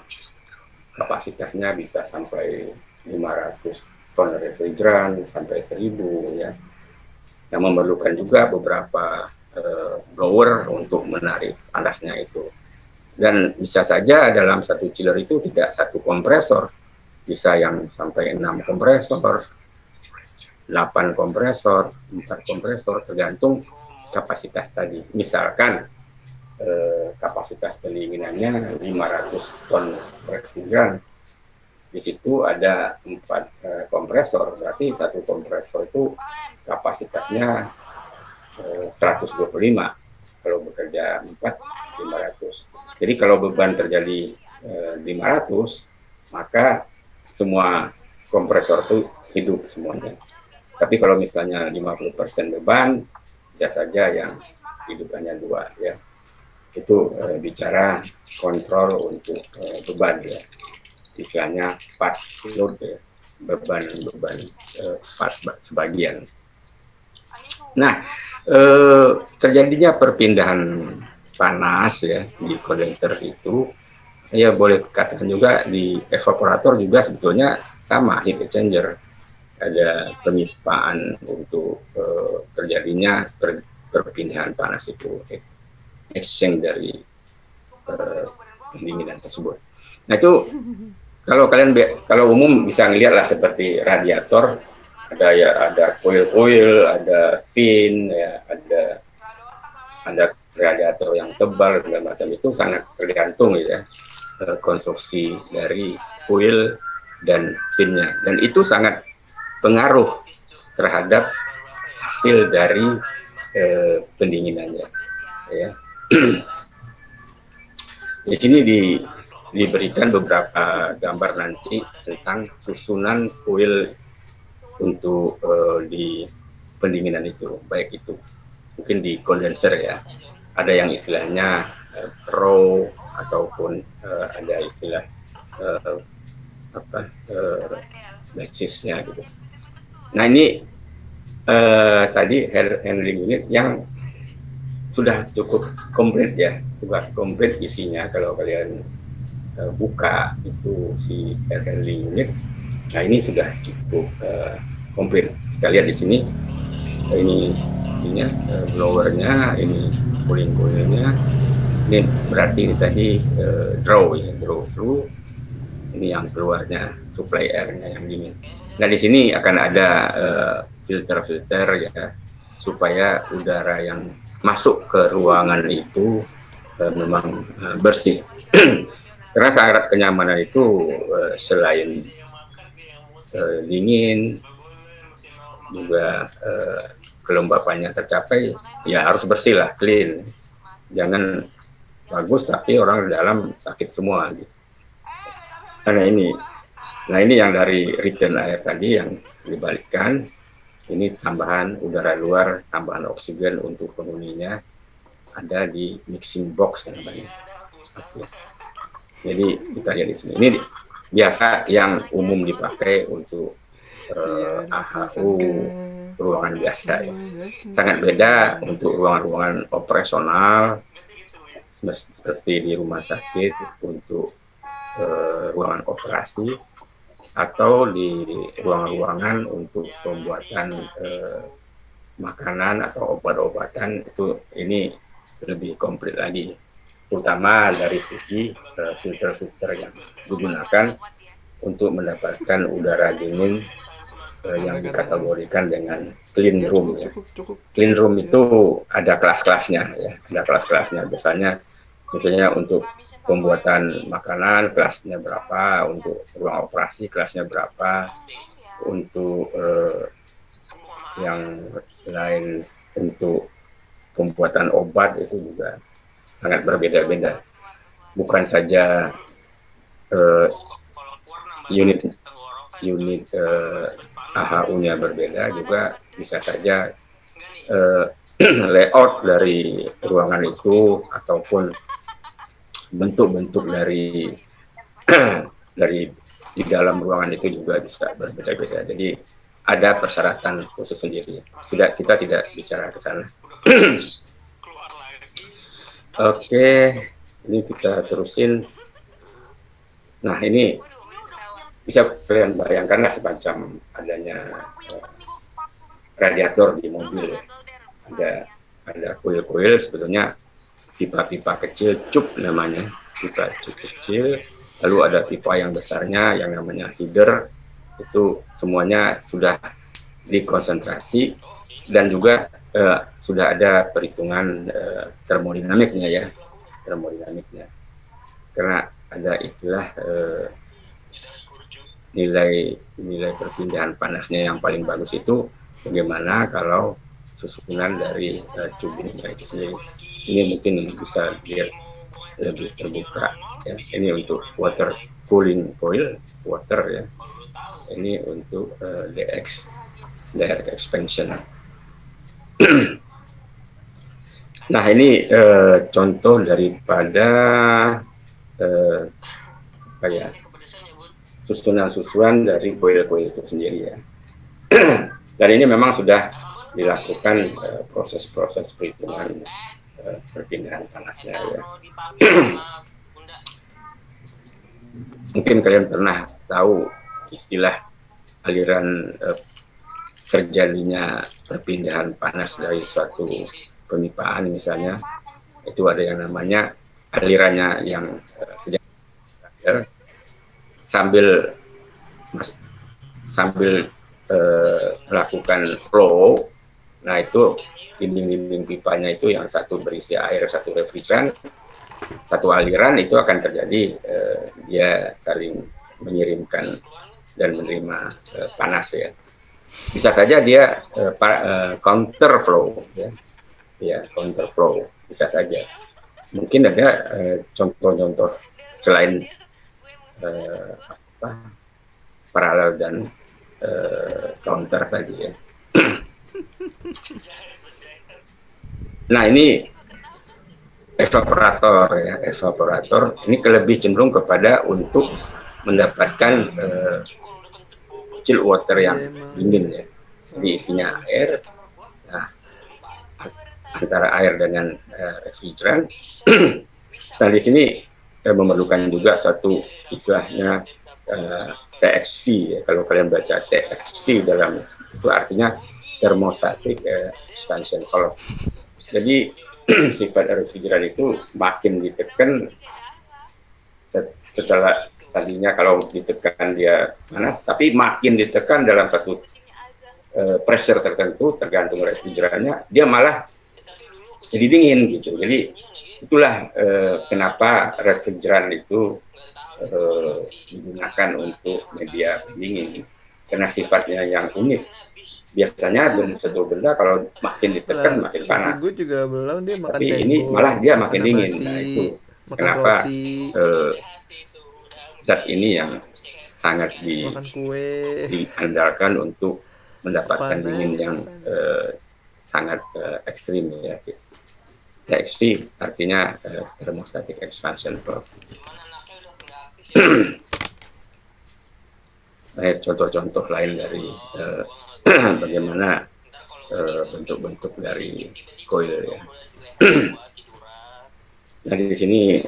Speaker 5: kapasitasnya bisa sampai 500 ton refrigeran sampai 1000 ya. Yang memerlukan juga beberapa blower untuk menarik panasnya itu. Dan bisa saja dalam satu chiller itu tidak satu kompresor, bisa yang sampai 6 kompresor, 8 kompresor, 4 kompresor, tergantung kapasitas tadi. Misalkan kapasitas pendinginannya 500 ton refrigeran, Di situ ada 4 kompresor, berarti satu kompresor itu kapasitasnya 125. Kalau bekerja 4, 500. Jadi kalau beban terjadi 500, maka semua kompresor itu hidup semuanya. Tapi kalau misalnya 50% beban, bisa saja yang hidup hanya 2 ya. Itu bicara kontrol untuk beban ya. Istilahnya part load ya, beban part sebagian. Nah, terjadinya perpindahan panas ya di kondenser itu, ya boleh katakan juga di evaporator juga sebetulnya sama, heat exchanger. Ada pemipaan untuk terjadinya perpindahan panas itu, exchange dari pendinginan tersebut. Nah itu kalau umum bisa ngelihat lah seperti radiator, ada coil, ada fin, ya, ada radiator yang tebal segala macam, itu sangat tergantung ya konstruksi dari coil dan finnya, dan itu sangat pengaruh terhadap hasil dari pendinginannya ya. Di sini diberikan beberapa gambar nanti tentang susunan coil untuk di pendinginan itu, baik itu mungkin di kondenser ya, ada yang istilahnya row ataupun ada istilah basisnya gitu. Nah ini tadi air handling unit yang sudah cukup komplit ya, sudah komplit isinya. Kalau kalian buka itu si air handling unit, nah ini sudah cukup komplit. Kita lihat di sini, ini blowernya, ini cooling coilnya, ini berarti ini tadi draw through, ini yang keluarnya supply airnya yang dingin. Nah di sini akan ada filter ya, supaya udara yang masuk ke ruangan itu memang bersih. Karena syarat kenyamanan itu selain dingin, juga kelembapannya tercapai, ya harus bersih lah, clean. Jangan bagus tapi orang di dalam sakit semua gitu. Karena ini yang dari return air tadi yang dibalikkan, ini tambahan udara luar, tambahan oksigen untuk penghuninya, ada di mixing box namanya. Jadi kita lihat di sini, ini biasa yang umum dipakai untuk AHU ruangan biasa ya. Sangat beda untuk ruangan-ruangan operasional seperti di rumah sakit untuk ruangan operasi, atau di ruangan-ruangan untuk pembuatan makanan atau obat-obatan. Itu ini lebih komplit lagi, terutama dari segi filter-filter yang digunakan untuk mendapatkan udara dingin yang dikategorikan dengan clean room ya. Clean room itu ada kelas-kelasnya ya, ada kelas-kelasnya. Misalnya untuk pembuatan makanan kelasnya berapa, untuk ruang operasi kelasnya berapa, untuk yang lain untuk pembuatan obat itu juga sangat berbeda-beda. Bukan saja unit AHU-nya berbeda, juga bisa saja layout dari ruangan itu ataupun bentuk-bentuk dari di dalam ruangan itu juga bisa berbeda-beda. Jadi ada persyaratan khusus sendiri. Kita tidak bicara ke sana. Oke, ini kita terusin. Nah, ini bisa kalian bayangkanlah semacam adanya radiator di mobil. Ada coil-coil, sebetulnya pipa-pipa kecil, cup namanya, pipa cup kecil. Lalu ada pipa yang besarnya yang namanya header. Itu semuanya sudah dikonsentrasi, dan juga sudah ada perhitungan termodinamiknya ya, termodinamiknya. Karena ada istilah nilai perpindahan panasnya yang paling bagus itu bagaimana kalau susunan dari tubingnya itu sendiri. Ini mungkin bisa dilihat lebih terbuka ya. Ini untuk water cooling coil water ya. Ini untuk direct expansion. Nah ini contoh daripada susunan dari coil-coil itu sendiri ya. Dan ini memang sudah dilakukan proses-proses perhitungan perpindahan panasnya ya. Mungkin kalian pernah tahu istilah aliran terjadinya perpindahan panas dari suatu pemipaan misalnya, itu ada yang namanya alirannya yang sejak sambil melakukan flow. Nah itu dinding-dinding pipanya itu yang satu berisi air, satu refrigeran, satu aliran, itu akan terjadi dia saling mengirimkan dan menerima panas ya. Bisa saja dia counter flow ya, counter flow bisa saja. Mungkin ada contoh-contoh selain paralel dan counter tadi ya. Nah ini evaporator ya, evaporator ini lebih cenderung kepada untuk mendapatkan chill water yang dingin ya. Jadi isinya air, nah, antara air dengan refrigeran. Nah di sini memerlukan juga satu istilahnya TXV ya. Kalau kalian baca TXV dalam itu artinya thermostatic expansion valve. Jadi sifat refrigeran itu makin ditekan setelah tadinya kalau ditekan dia panas, tapi makin ditekan dalam satu pressure tertentu tergantung refrigerannya, dia malah jadi dingin gitu. Jadi itulah kenapa refrigeran itu digunakan untuk media pendingin, karena sifatnya yang unik. Biasanya satu benda kalau makin ditekan makin panas.
Speaker 4: Gue juga belum dia makan
Speaker 5: tapi ini malah dia makin dingin. Nah itu kenapa zat ini yang sangat diandalkan untuk mendapatkan dingin yang sangat ekstrim ya. TXV artinya thermostatic expansion valve. Nah, contoh-contoh lain dari bagaimana bentuk-bentuk dari coil ya. Nah di sini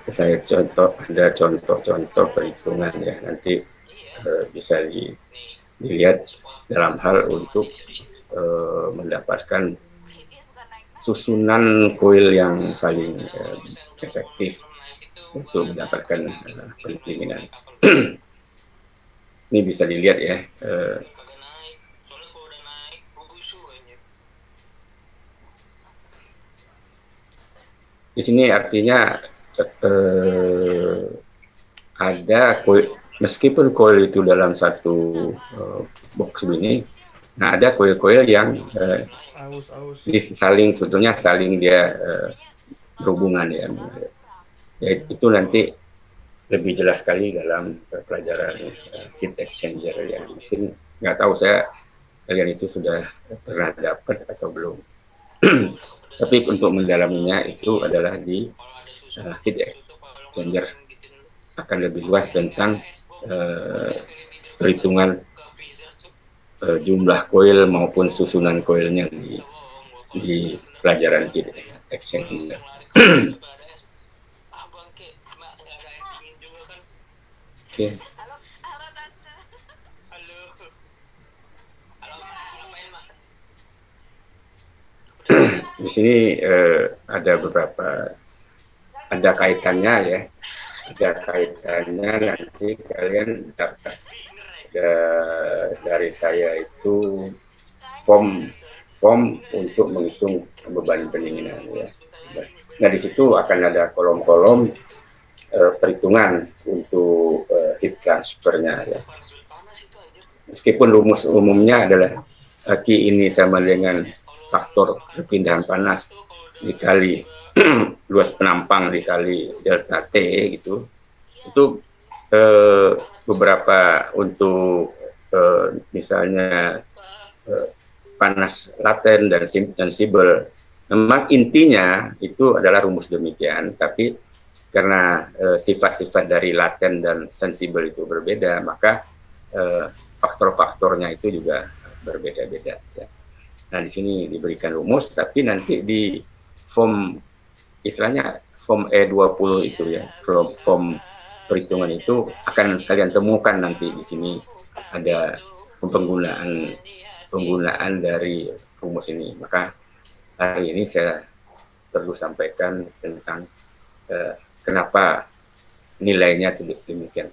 Speaker 5: saya ada contoh-contoh perhitungan ya, nanti bisa dilihat dalam hal untuk mendapatkan susunan coil yang paling efektif untuk mendapatkan pendinginan. Ini bisa dilihat ya. Di sini artinya ada coil, meskipun coil itu dalam satu box ini, nah ada coil-coil yang sebetulnya saling dia berhubungan ya. Itu nanti lebih jelas sekali dalam pelajaran heat exchanger yang mungkin nggak tahu kalian itu sudah pernah dapat atau belum. Tapi untuk mendalaminya itu adalah di heat exchanger, akan lebih luas tentang perhitungan jumlah coil maupun susunan coilnya di pelajaran heat exchanger. Oke. Di sini ada kaitannya ya, ada kaitannya nanti kalian dapat dari saya itu form untuk menghitung beban pendinginan ya. Nah di situ akan ada kolom-kolom perhitungan untuk heat transfernya ya. Meskipun rumus umumnya adalah Q ini sama dengan faktor perpindahan panas dikali luas penampang dikali delta T gitu. Itu beberapa untuk misalnya panas laten dan sensibel. Memang intinya itu adalah rumus demikian, tapi karena sifat-sifat dari laten dan sensibel itu berbeda, maka faktor-faktornya itu juga berbeda-beda. Ya. Nah, di sini diberikan rumus, tapi nanti di form istilahnya form E20 itu ya, form perhitungan itu akan kalian temukan nanti di sini ada penggunaan dari rumus ini. Maka hari ini saya perlu sampaikan tentang kenapa nilainya demikian.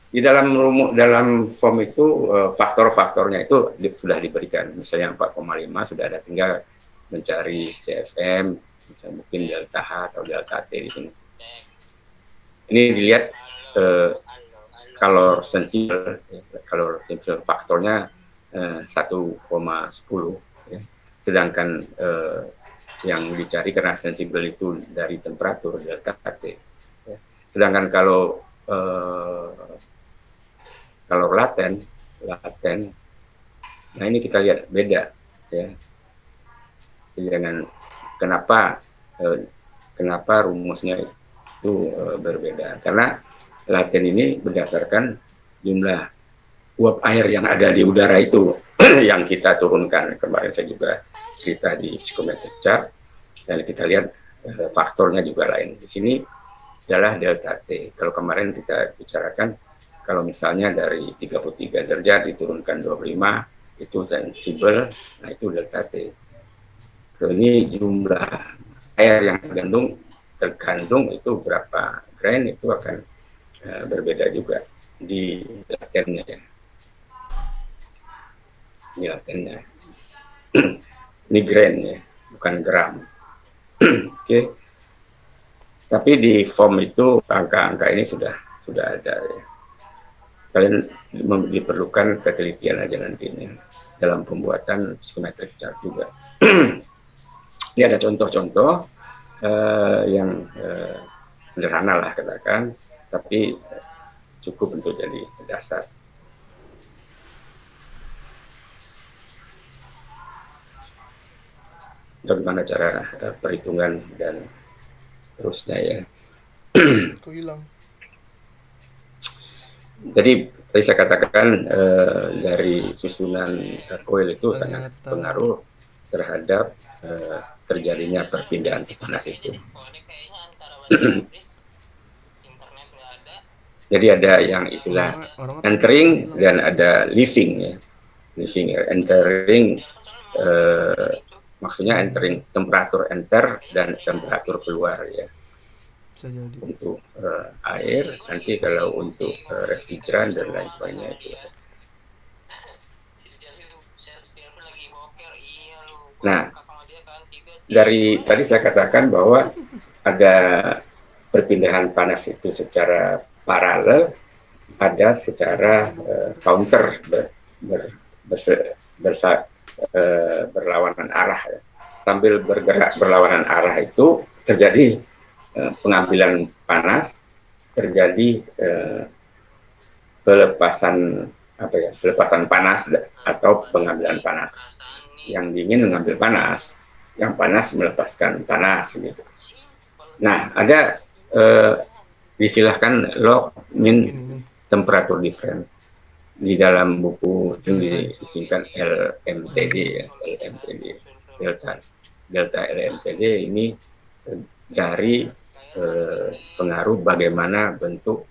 Speaker 5: Di dalam form itu faktor-faktornya itu sudah diberikan. Misalnya 4,5 sudah ada, tinggal mencari CFM, misalnya mungkin delta H atau delta T di sini. Ini dilihat kalau sensibel faktornya 1,10 ya. Sedangkan yang dicari karena sensibel itu dari temperatur delta T ya. Sedangkan kalau laten, nah ini kita lihat beda ya. Jangan kenapa rumusnya itu berbeda, karena laten ini berdasarkan jumlah uap air yang ada di udara itu yang kita turunkan. Kemarin saya juga cerita di psychometric chart, dan kita lihat faktornya juga lain. Di sini adalah delta T. Kalau kemarin kita bicarakan, kalau misalnya dari 33 derajat diturunkan 25, itu sensibel, nah itu delta T. So, ini jumlah air yang terkandung itu berapa grain, itu akan berbeda juga di latennya ya. Ini latennya. Ini grain ya, bukan gram. Oke. Tapi di form itu angka-angka ini sudah ada ya. Kalian diperlukan ketelitian aja nantinya dalam pembuatan psychometric chart juga. Ini ada contoh-contoh yang sederhana lah katakan, tapi cukup untuk jadi dasar. Bagaimana cara perhitungan dan seterusnya ya.
Speaker 4: Kok hilang?
Speaker 5: Jadi tadi saya katakan dari susunan koil itu sangat pengaruh terhadap terjadinya perpindahan panas itu. Jadi ada yang istilah entering dan ada leaving ya. Leaving ya. Entering maksudnya entering temperatur enter dan temperatur keluar ya.
Speaker 4: Bisa jadi.
Speaker 5: Untuk air, nanti kalau untuk refrigeran dan lain sebagainya itu. Nah, dari tadi saya katakan bahwa ada perpindahan panas itu secara paralel, ada secara counter berlawanan arah. Sambil bergerak berlawanan arah itu terjadi pengambilan panas, terjadi pelepasan panas atau pengambilan panas. Yang dingin mengambil panas, yang panas melepaskan panas gitu. Nah, ada disilahkan log min temperature difference di dalam buku itu disingkat LMTD ya, LMTD delta LMTD ini dari pengaruh bagaimana bentuk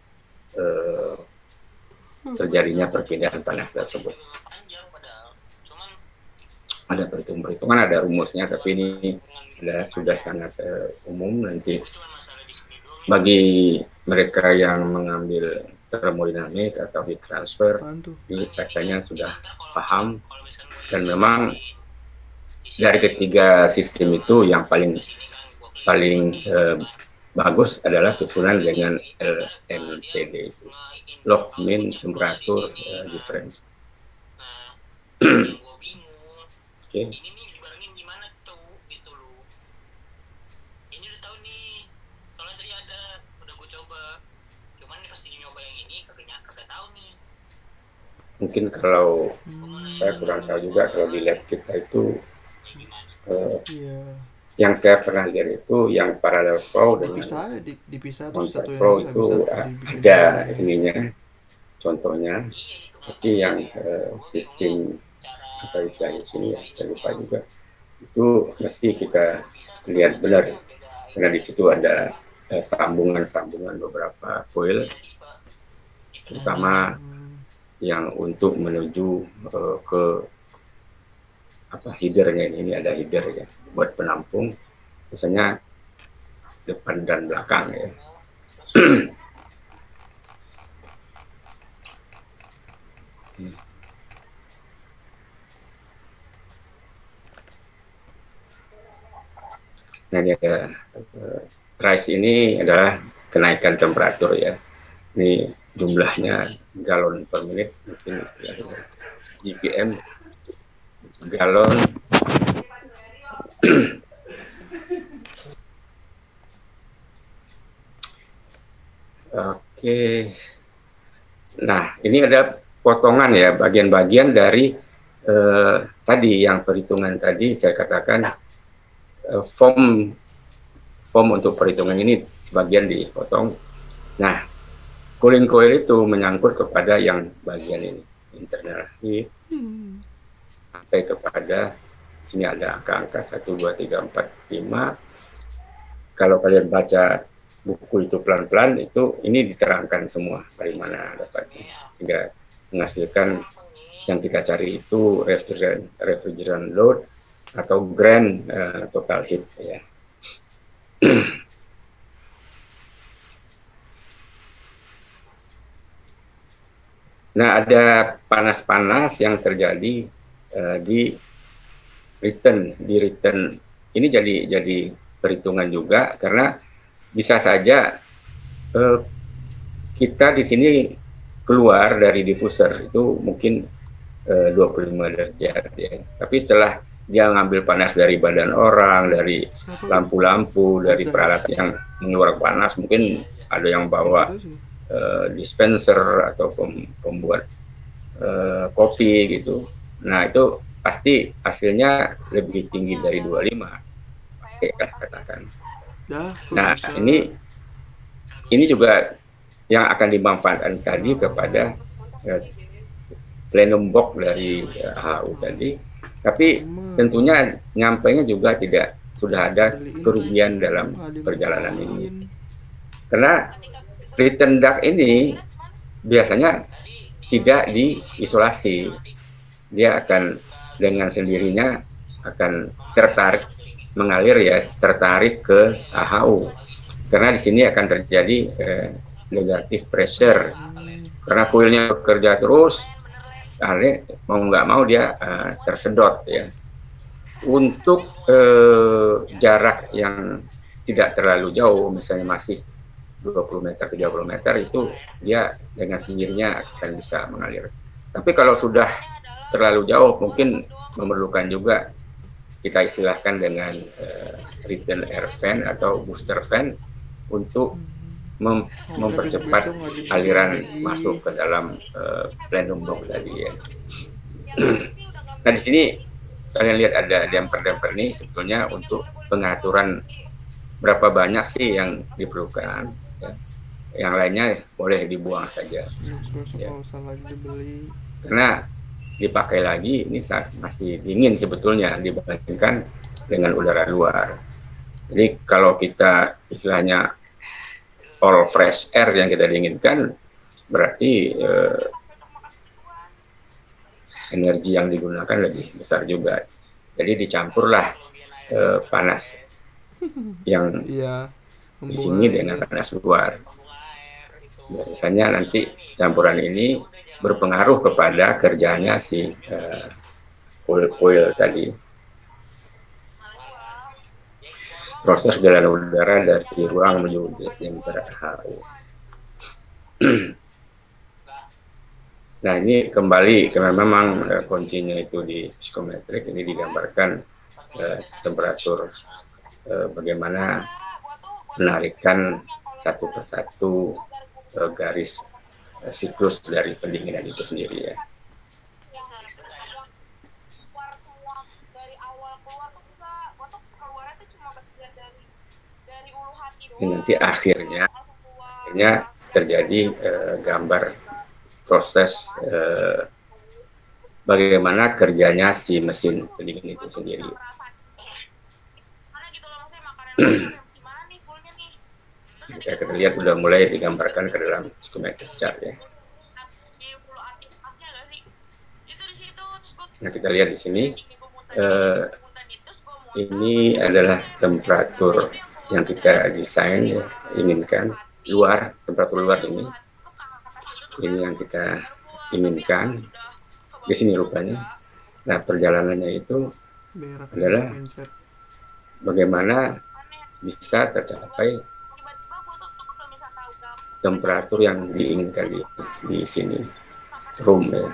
Speaker 5: terjadinya perpindahan panas tersebut. Ada perhitungan, ada rumusnya, tapi ini sudah sangat umum. Nanti bagi mereka yang mengambil termodinamik atau heat transfer, ini rasanya sudah paham. Dan memang dari ketiga sistem itu yang paling bagus adalah susunan dengan LMTD itu, log mean temperature difference. Oke. Mungkin kalau saya kurang tahu juga kalau di lab kita itu yang saya pernah lihat itu yang parallel flow dengan
Speaker 4: dipisah terus satu yang
Speaker 5: flow
Speaker 4: lain
Speaker 5: itu
Speaker 4: bisa
Speaker 5: ada ininya contohnya, tapi yang sistem apa istilahnya sini ya saya lupa juga, itu mesti kita lihat benar karena di situ ada sambungan-sambungan beberapa coil, terutama yang untuk menuju ke apa headernya, ini ada header ya buat penampung, misalnya depan dan belakang ya. Nah ini ada rise ini adalah kenaikan temperatur ya. Ini jumlahnya galon per menit, mungkin istilahnya GPM galon. Oke. Nah, ini ada potongan ya, bagian-bagian dari tadi yang perhitungan tadi saya katakan form untuk perhitungan ini sebagian dipotong. Nah, cooling coil itu menyangkut kepada yang bagian ini, internal heat, sampai kepada sini ada angka-angka 1, 2, 3, 4, 5. Kalau kalian baca buku itu pelan-pelan, itu ini diterangkan semua dari mana dapatnya, sehingga menghasilkan yang kita cari itu refrigerant load atau grand total heat ya. Nah, ada panas-panas yang terjadi di return ini jadi perhitungan juga, karena bisa saja kita di sini keluar dari diffuser itu mungkin 25 derajat ya. Tapi setelah dia ngambil panas dari badan orang, dari lampu-lampu, dari peralatan yang mengeluarkan panas, mungkin ada yang bawa dispenser atau pembuat kopi gitu. Nah, itu pasti hasilnya lebih tinggi dari 25. Oke, katakan. Nah, ini juga yang akan dimanfaatkan tadi kepada plenum box dari HU tadi, tapi tentunya nyampainya juga tidak sudah ada kerugian dalam perjalanan ini, karena return duct ini biasanya tidak diisolasi, dia akan dengan sendirinya akan mengalir ya, tertarik ke HU, karena di sini akan terjadi negative pressure, karena coilnya bekerja terus, akhirnya mau nggak mau dia tersedot ya. Untuk jarak yang tidak terlalu jauh, misalnya masih 20 meter, 30 meter, itu dia dengan sendirinya akan bisa mengalir. Tapi kalau sudah terlalu jauh, mungkin memerlukan juga kita istilahkan dengan return air fan atau booster fan untuk mempercepat aliran masuk ke dalam plenum box tadi ya. Nah, di sini kalian lihat ada damper ini sebetulnya untuk pengaturan berapa banyak sih yang diperlukan ya. Yang lainnya boleh dibuang saja ya. Karena dipakai lagi ini saat masih dingin sebetulnya dibandingkan dengan udara luar. Jadi kalau kita istilahnya all fresh air yang kita dinginkan, berarti energi yang digunakan lebih besar juga. Jadi dicampurlah panas yang di sini dengan panas luar. Biasanya nanti campuran ini berpengaruh kepada kerjanya si coil tadi. proses gelaran udara dari ruang menuju diameter HU. Nah, ini kembali karena memang kuncinya itu di psikometrik, ini digambarkan temperatur bagaimana menarikan satu persatu garis siklus dari pendinginan itu sendiri ya. Ini nanti akhirnya terjadi gambar proses bagaimana kerjanya si mesin pendingin itu sendiri. Kita lihat udah mulai digambarkan ke dalam schematic chart ya. Nah, kita lihat di sini ini adalah temperatur yang kita desain ya, inginkan luar, temperatur luar ini yang kita inginkan di sini rupanya. Nah, perjalanannya itu adalah bagaimana bisa tercapai temperatur yang diinginkan di sini room ya.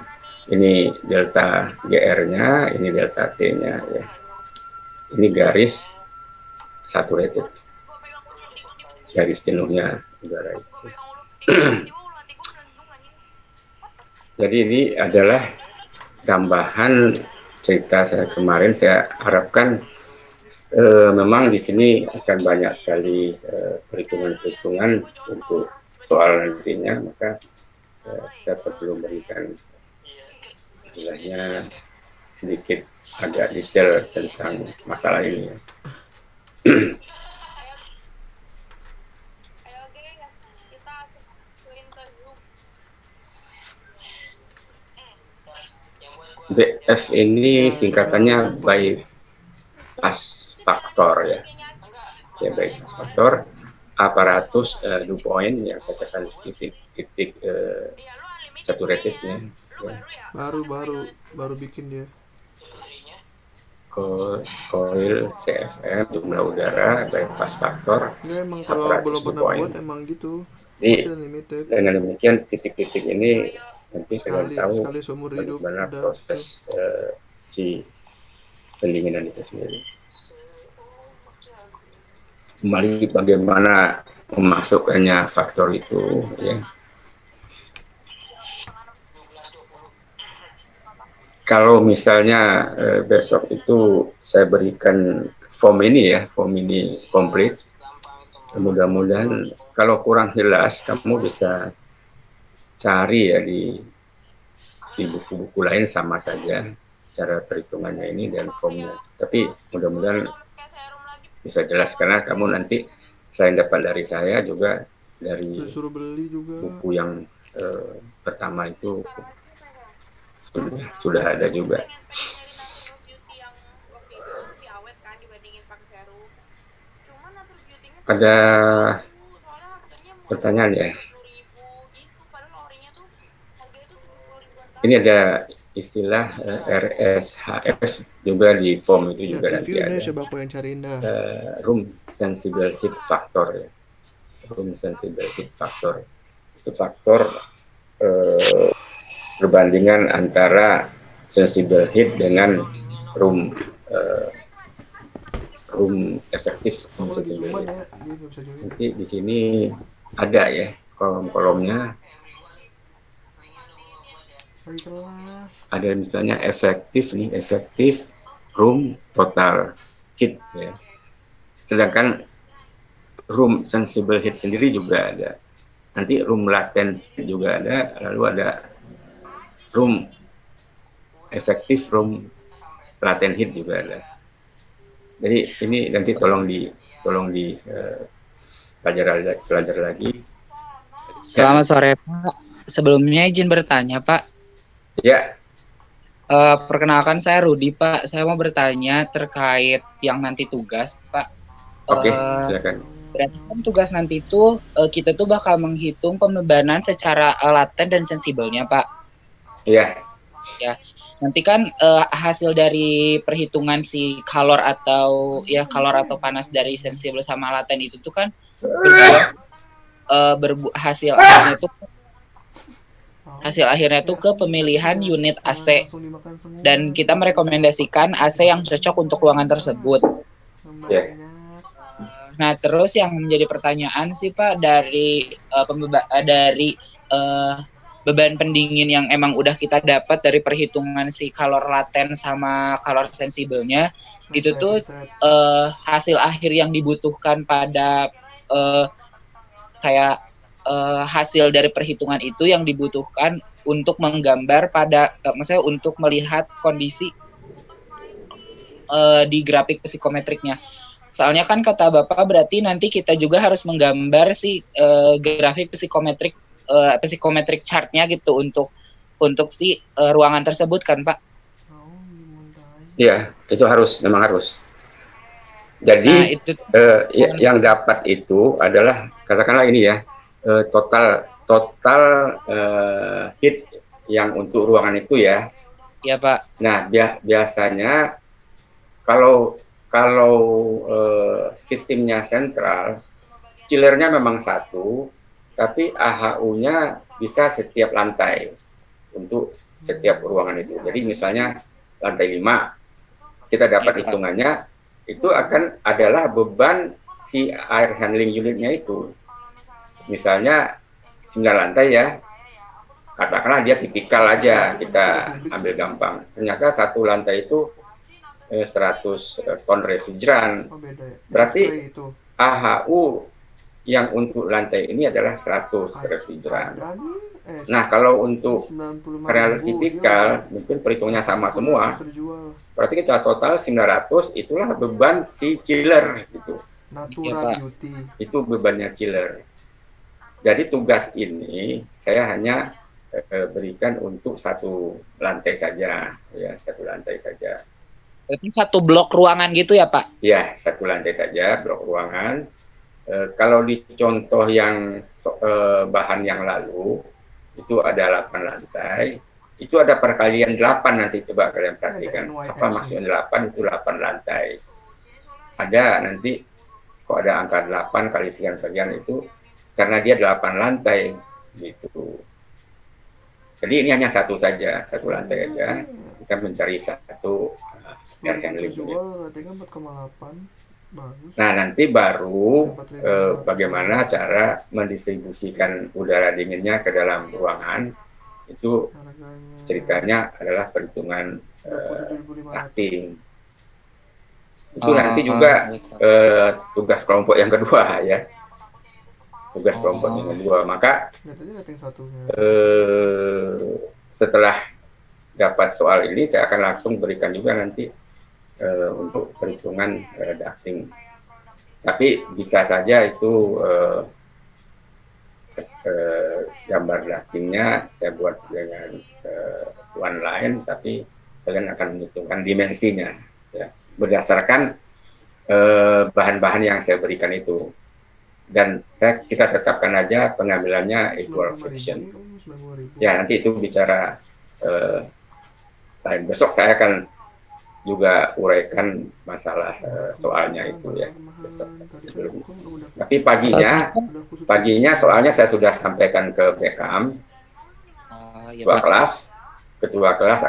Speaker 5: Ini delta GR-nya, ini delta T-nya ya. Ini garis saturated, garis jenuhnya udara itu. Jadi ini adalah tambahan cerita saya kemarin. Saya harapkan memang di sini akan banyak sekali perhitungan-perhitungan untuk soal nantinya, maka saya perlu memberikan istilahnya sedikit agak detail tentang masalah ini. BF ini singkatannya bypass factor ya. Ya, bypass factor aparatus dew point yang saya katakan titik saturatednya ya.
Speaker 4: baru bikin dia
Speaker 5: coil CFM jumlah udara bypass factor.
Speaker 4: Nggak, emang kalau belum pernah buat emang gitu.
Speaker 5: Jadi dengan demikian titik-titik ini nanti kalian tahu bagaimana proses si pendinginan itu sendiri. Kembali bagaimana memasukkannya faktor itu ya. Kalau misalnya besok itu saya berikan form ini ya, form ini komplit. Mudah-mudahan kalau kurang jelas kamu bisa cari ya di buku-buku lain sama saja cara perhitungannya ini dan formnya. Tapi mudah-mudahan bisa jelas karena kamu nanti selain dapat dari saya juga dari buku yang pertama itu sudah ada juga. Ada pertanyaan ya? Ini ada istilah RSHF juga di form itu juga nanti ada. Room sensible heat factor ya. Room sensible heat factor itu faktor perbandingan antara sensible heat dengan room efektif sensible heat. Nanti di sini ada ya kolom-kolomnya. Ada misalnya efektif room total heat ya. Sedangkan room sensible heat sendiri juga ada. Nanti room latent juga ada, lalu ada room efektif, room latent heat juga ada. Jadi ini nanti tolong di pelajari lagi.
Speaker 11: Selamat sore Pak. Sebelumnya izin bertanya Pak.
Speaker 5: Ya.
Speaker 11: Perkenalkan saya Rudi Pak. Saya mau bertanya terkait yang nanti tugas Pak.
Speaker 5: Oke, silakan.
Speaker 11: Berarti kan tugas nanti itu kita tuh bakal menghitung pembebanan secara laten dan sensibelnya Pak.
Speaker 5: Iya.
Speaker 11: Ya. nanti kan hasil dari perhitungan si kalor atau panas dari sensibel sama laten itu tuh kan hasil akhirnya tuh ke pemilihan unit AC, dan kita merekomendasikan AC yang cocok untuk ruangan tersebut. Nah, terus yang menjadi pertanyaan sih Pak dari beban pendingin yang emang udah kita dapat dari perhitungan si kalor laten sama kalor sensibelnya, itu tuh hasil akhir yang dibutuhkan pada hasil dari perhitungan itu yang dibutuhkan untuk menggambar maksudnya untuk melihat kondisi di grafik psikometriknya. Soalnya kan kata Bapak berarti nanti kita juga harus menggambar si grafik psikometrik chartnya gitu untuk si ruangan tersebut kan Pak?
Speaker 5: Iya, itu memang harus. Jadi yang dapat itu adalah katakanlah ini ya, total heat yang untuk ruangan itu ya.
Speaker 11: Iya Pak.
Speaker 5: Nah biasanya kalau sistemnya sentral, chillernya memang satu, tapi AHU-nya bisa setiap lantai untuk setiap ruangan itu. Jadi misalnya lantai 5, kita dapat hitungannya itu adalah beban si air handling unitnya itu. Misalnya 9 lantai ya, katakanlah dia tipikal aja, kita ambil gampang. Ternyata satu lantai itu 100 ton refrigeran. Berarti AHU yang untuk lantai ini adalah 100 refrigeran. Nah, kalau untuk karena tipikal, mungkin perhitungannya sama semua. Berarti kita total 900, itulah beban si chiller gitu. Itu bebannya chiller. Jadi tugas ini saya hanya berikan untuk satu lantai saja, ya, satu lantai saja.
Speaker 11: Berarti satu blok ruangan gitu ya Pak?
Speaker 5: Ya, satu lantai saja, blok ruangan. Kalau di contoh yang bahan yang lalu, itu ada 8 lantai, itu ada perkalian 8 nanti, coba kalian perhatikan. Apa maksudnya 8? Itu 8 lantai. Ada nanti, kok ada angka 8 kali sekian-sekian itu, karena dia 8 lantai, gitu. Jadi ini hanya satu saja, satu lantai aja. Kita mencari satu air handling unit. Nah, nanti baru bagaimana cara mendistribusikan udara dinginnya ke dalam ruangan. Itu ceritanya adalah perhitungan ducting. Itu nanti juga tugas kelompok yang kedua ya. Tugas kelompok yang kedua. Maka setelah dapat soal ini, saya akan langsung berikan juga nanti untuk perhitungan ducting. Tapi bisa saja itu gambar ductingnya saya buat dengan one line, tapi kalian akan menghitungkan dimensinya ya, berdasarkan bahan-bahan yang saya berikan itu. Dan kita tetapkan aja pengambilannya equal fraction. Ya, nanti itu bicara lain. Besok saya akan juga uraikan masalah soalnya itu ya. Tapi paginya soalnya saya sudah sampaikan ke BKM, ketua kelas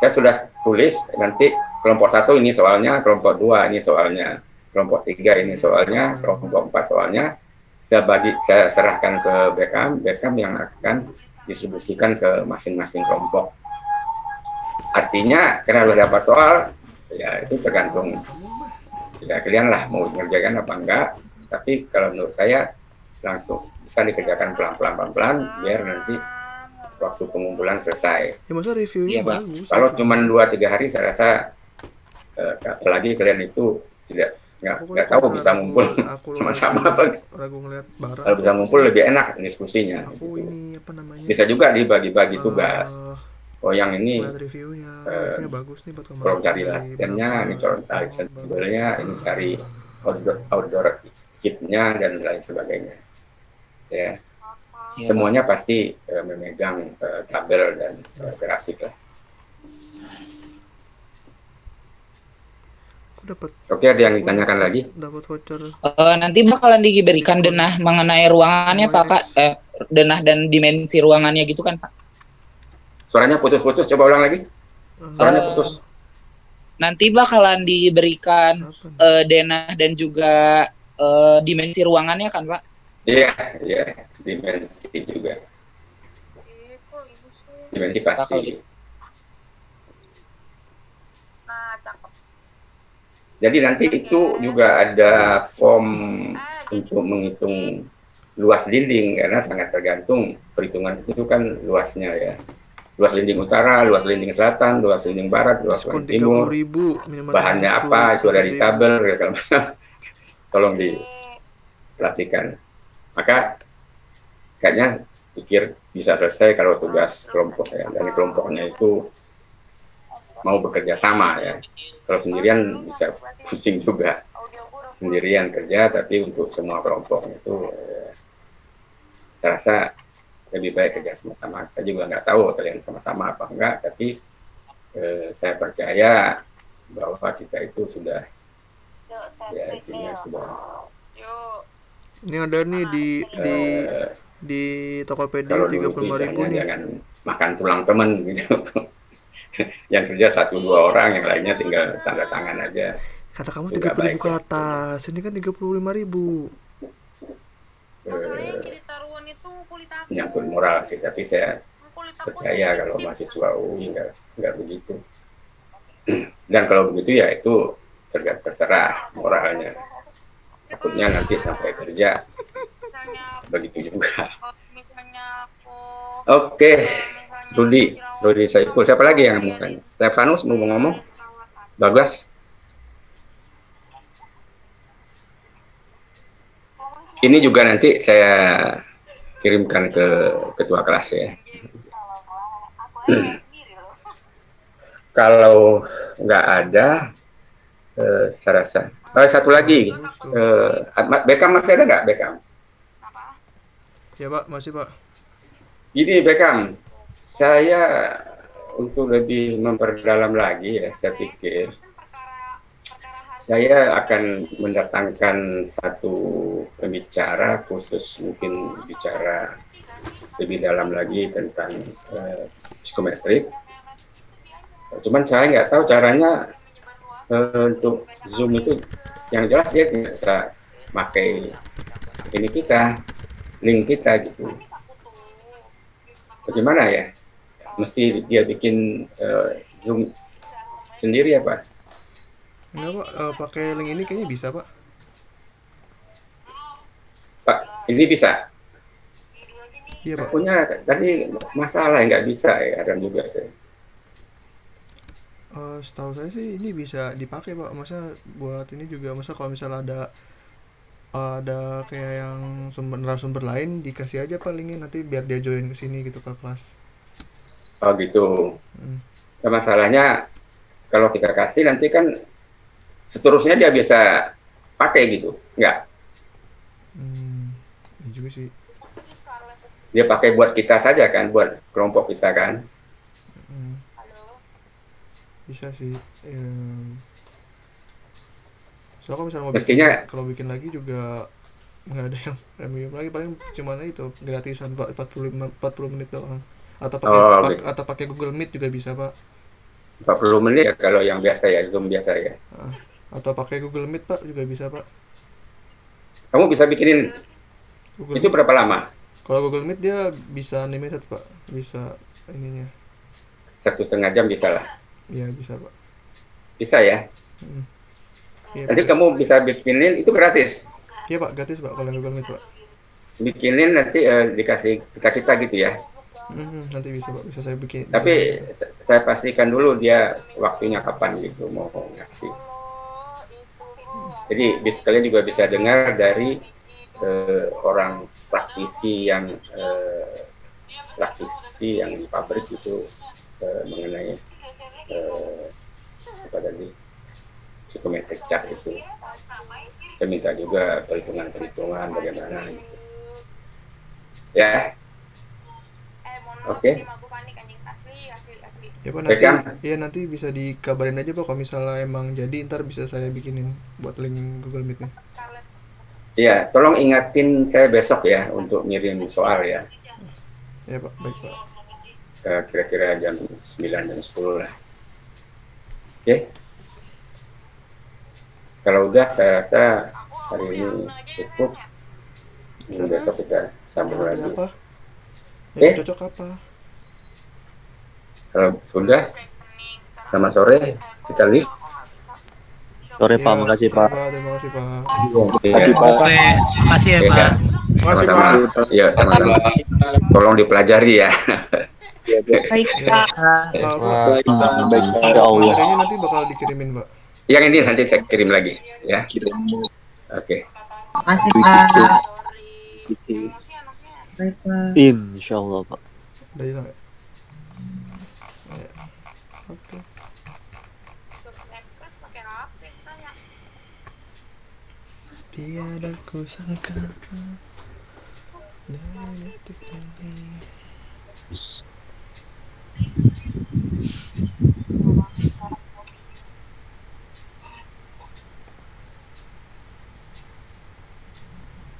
Speaker 5: saya sudah tulis nanti kelompok 1 ini soalnya, kelompok 2 ini soalnya, kelompok 3 ini soalnya, kelompok 4 soalnya. Saya serahkan ke BKM yang akan distribusikan ke masing-masing kelompok. Artinya karena udah dapat soal, ya itu tergantung ya kalian lah mau mengerjakan apa enggak. Tapi kalau menurut saya langsung bisa dikerjakan pelan-pelan biar nanti waktu pengumpulan selesai.
Speaker 4: Ya masa reviewnya bagus.
Speaker 5: Kalau cuma 2-3 hari saya rasa apalagi kalian itu nggak tahu bisa ngumpul sama-sama apa. Kalau bisa ngumpul lebih enak diskusinya. Bisa juga dibagi-bagi tugas. Oh yang ini kalau cari latihannya, ini cari sensibelnya, ini cari outdoor kitnya dan lain sebagainya. Ya, semuanya pasti memegang tabel dan grafik lah.
Speaker 4: Dapat
Speaker 5: Oke, ada yang ditanyakan lagi?
Speaker 4: dapat voucher.
Speaker 11: Nanti bakalan diberikan
Speaker 4: Diskon.
Speaker 11: denah mengenai ruangannya Pak Kak, denah dan dimensi ruangannya gitu kan Pak?
Speaker 5: Suaranya putus-putus, coba ulang lagi. Suaranya putus.
Speaker 11: Nanti bakalan diberikan denah dan juga dimensi ruangannya kan Pak?
Speaker 5: Iya, iya, dimensi juga. Dimensi pasti. Jadi nanti itu juga ada form untuk menghitung luas dinding karena sangat tergantung perhitungan itu kan luasnya ya. Luas dinding utara, luas dinding selatan, luas dinding barat, luas
Speaker 4: Diskon
Speaker 5: dinding timur.
Speaker 4: 30.000,
Speaker 5: Bahannya apa itu dari tabel ya, tolong diperhatikan. Maka kayaknya pikir bisa selesai kalau tugas kelompok ya. Dan kelompoknya itu mau bekerja sama ya. Kalau sendirian bisa pusing juga. Sendirian kerja, tapi untuk semua kelompok itu saya rasa lebih baik kerja sama-sama. Saya juga nggak tahu kalian sama-sama apa enggak, tapi saya percaya bahwa kita itu sudah ya intinya sudah.
Speaker 4: Ini ada nih di Tokopedia 35.000 nih.
Speaker 5: Jangan makan tulang temen gitu. Yang kerja 1-2 orang, yang lainnya tinggal tanda tangan aja.
Speaker 4: Kata kamu 30.000 ke atas, ini kan 35.000.
Speaker 5: Nyangkut moral sih, tapi saya percaya kalau mahasiswa UI nggak begitu. Dan kalau begitu ya itu terserah moralnya. Takutnya nanti sampai kerja begitu juga. Oke. Rudi Saiful. Siapa lagi yang mau tanya? Stefanus mau ngomong? Bagas? Ini juga nanti saya kirimkan ke ketua kelas ya. Kalau nggak ada, saya rasa. Satu lagi, Beckham masih ada nggak Beckham?
Speaker 4: Ya Pak, masih Pak.
Speaker 5: Gini Beckham, saya untuk lebih memperdalam lagi ya, saya pikir saya akan mendatangkan satu pembicara khusus mungkin bicara lebih dalam lagi tentang psikometrik. Cuman saya nggak tahu caranya untuk Zoom itu, yang jelas dia tidak bisa pakai ini kita, link kita gitu. Bagaimana ya? Mesti dia bikin Zoom sendiri ya Pak?
Speaker 4: Enggak Pak, pakai link ini kayaknya bisa Pak.
Speaker 5: Pak, ini bisa?
Speaker 4: Iya Pak.
Speaker 5: Punya tadi masalah nggak bisa ya, ada juga saya.
Speaker 4: Setahu saya sih ini bisa dipakai Pak. Masa buat ini juga, masa kalau misalnya ada kayak yang narasumber lain dikasih aja Pak linknya, nanti biar dia join ke sini gitu ke kelas.
Speaker 5: Oh gitu. Nah, masalahnya kalau kita kasih nanti kan seterusnya dia bisa pakai gitu, enggak?
Speaker 4: Ini juga sih.
Speaker 5: Dia pakai buat kita saja kan, buat kelompok kita kan.
Speaker 4: Bisa sih. So kalau misalnya mau kalau bikin lagi juga nggak ada yang premium lagi, paling cuma itu gratisan Pak, 40 menit doang. Atau pakai Google Meet juga bisa Pak.
Speaker 5: 40 menit ya kalau yang biasa ya, Zoom biasa ya.
Speaker 4: Atau pakai Google Meet Pak juga bisa Pak.
Speaker 5: Kamu bisa bikinin
Speaker 4: Google
Speaker 5: itu
Speaker 4: Meet.
Speaker 5: Berapa lama?
Speaker 4: Kalau Google Meet dia bisa unlimited Pak, bisa ininya.
Speaker 5: 1,5 jam bisa lah.
Speaker 4: Iya bisa Pak.
Speaker 5: Bisa ya.
Speaker 4: Ya,
Speaker 5: nanti kamu bisa bikinin itu gratis.
Speaker 4: Iya Pak, gratis Pak kalau Google Meet Pak.
Speaker 5: Bikinin nanti dikasih kita gitu ya.
Speaker 4: Nanti bisa Pak, bisa saya bikin.
Speaker 5: Tapi saya pastikan dulu dia waktunya kapan gitu mau ngasih. Jadi kalian juga bisa dengar dari orang praktisi yang di pabrik itu mengenai apa tadi psikometrik chart itu. Saya minta juga perhitungan bagaimana gitu. Ya. Oke.
Speaker 4: Ya Pak,
Speaker 5: Pegang.
Speaker 4: nanti bisa dikabarin aja Pak kalau misalnya emang jadi, ntar bisa saya bikinin buat link Google Meet-nya.
Speaker 5: Iya, tolong ingatin saya besok ya untuk ngirim soal ya.
Speaker 4: Ya Pak, baik Pak.
Speaker 5: Kira-kira jam 9 dan 10 lah. Oke. Kalau udah saya rasa hari ini cukup. Besok kita sambung lagi.
Speaker 4: Apa?
Speaker 5: Oke.
Speaker 4: Yang cocok apa?
Speaker 5: Kalau sudah, selamat sore, kita live.
Speaker 12: Sore Pak, makasih Pak.
Speaker 4: Terima kasih Pak.
Speaker 12: Makasih Pak.
Speaker 3: Makasih ya, Pak.
Speaker 5: Sama-sama. Iya, sama-sama. Tolong dipelajari ya.
Speaker 2: Baik, Pak.
Speaker 12: Baik, Pak.
Speaker 4: Ya Allah. Materinya nanti bakal dikirimin Pak.
Speaker 5: Yang ini nanti saya kirim lagi ya. Oke.
Speaker 8: Makasih, Pak.
Speaker 12: Insya Allah Pak.
Speaker 4: Udah hilang ya? Oke. Tiada kusangka dari detik ini.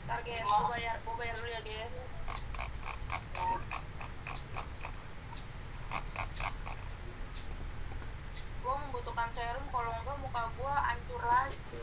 Speaker 13: Ntar guys, gue bayar dulu ya guys. Gue membutuhkan serum, kalau enggak muka gue hancur lagi.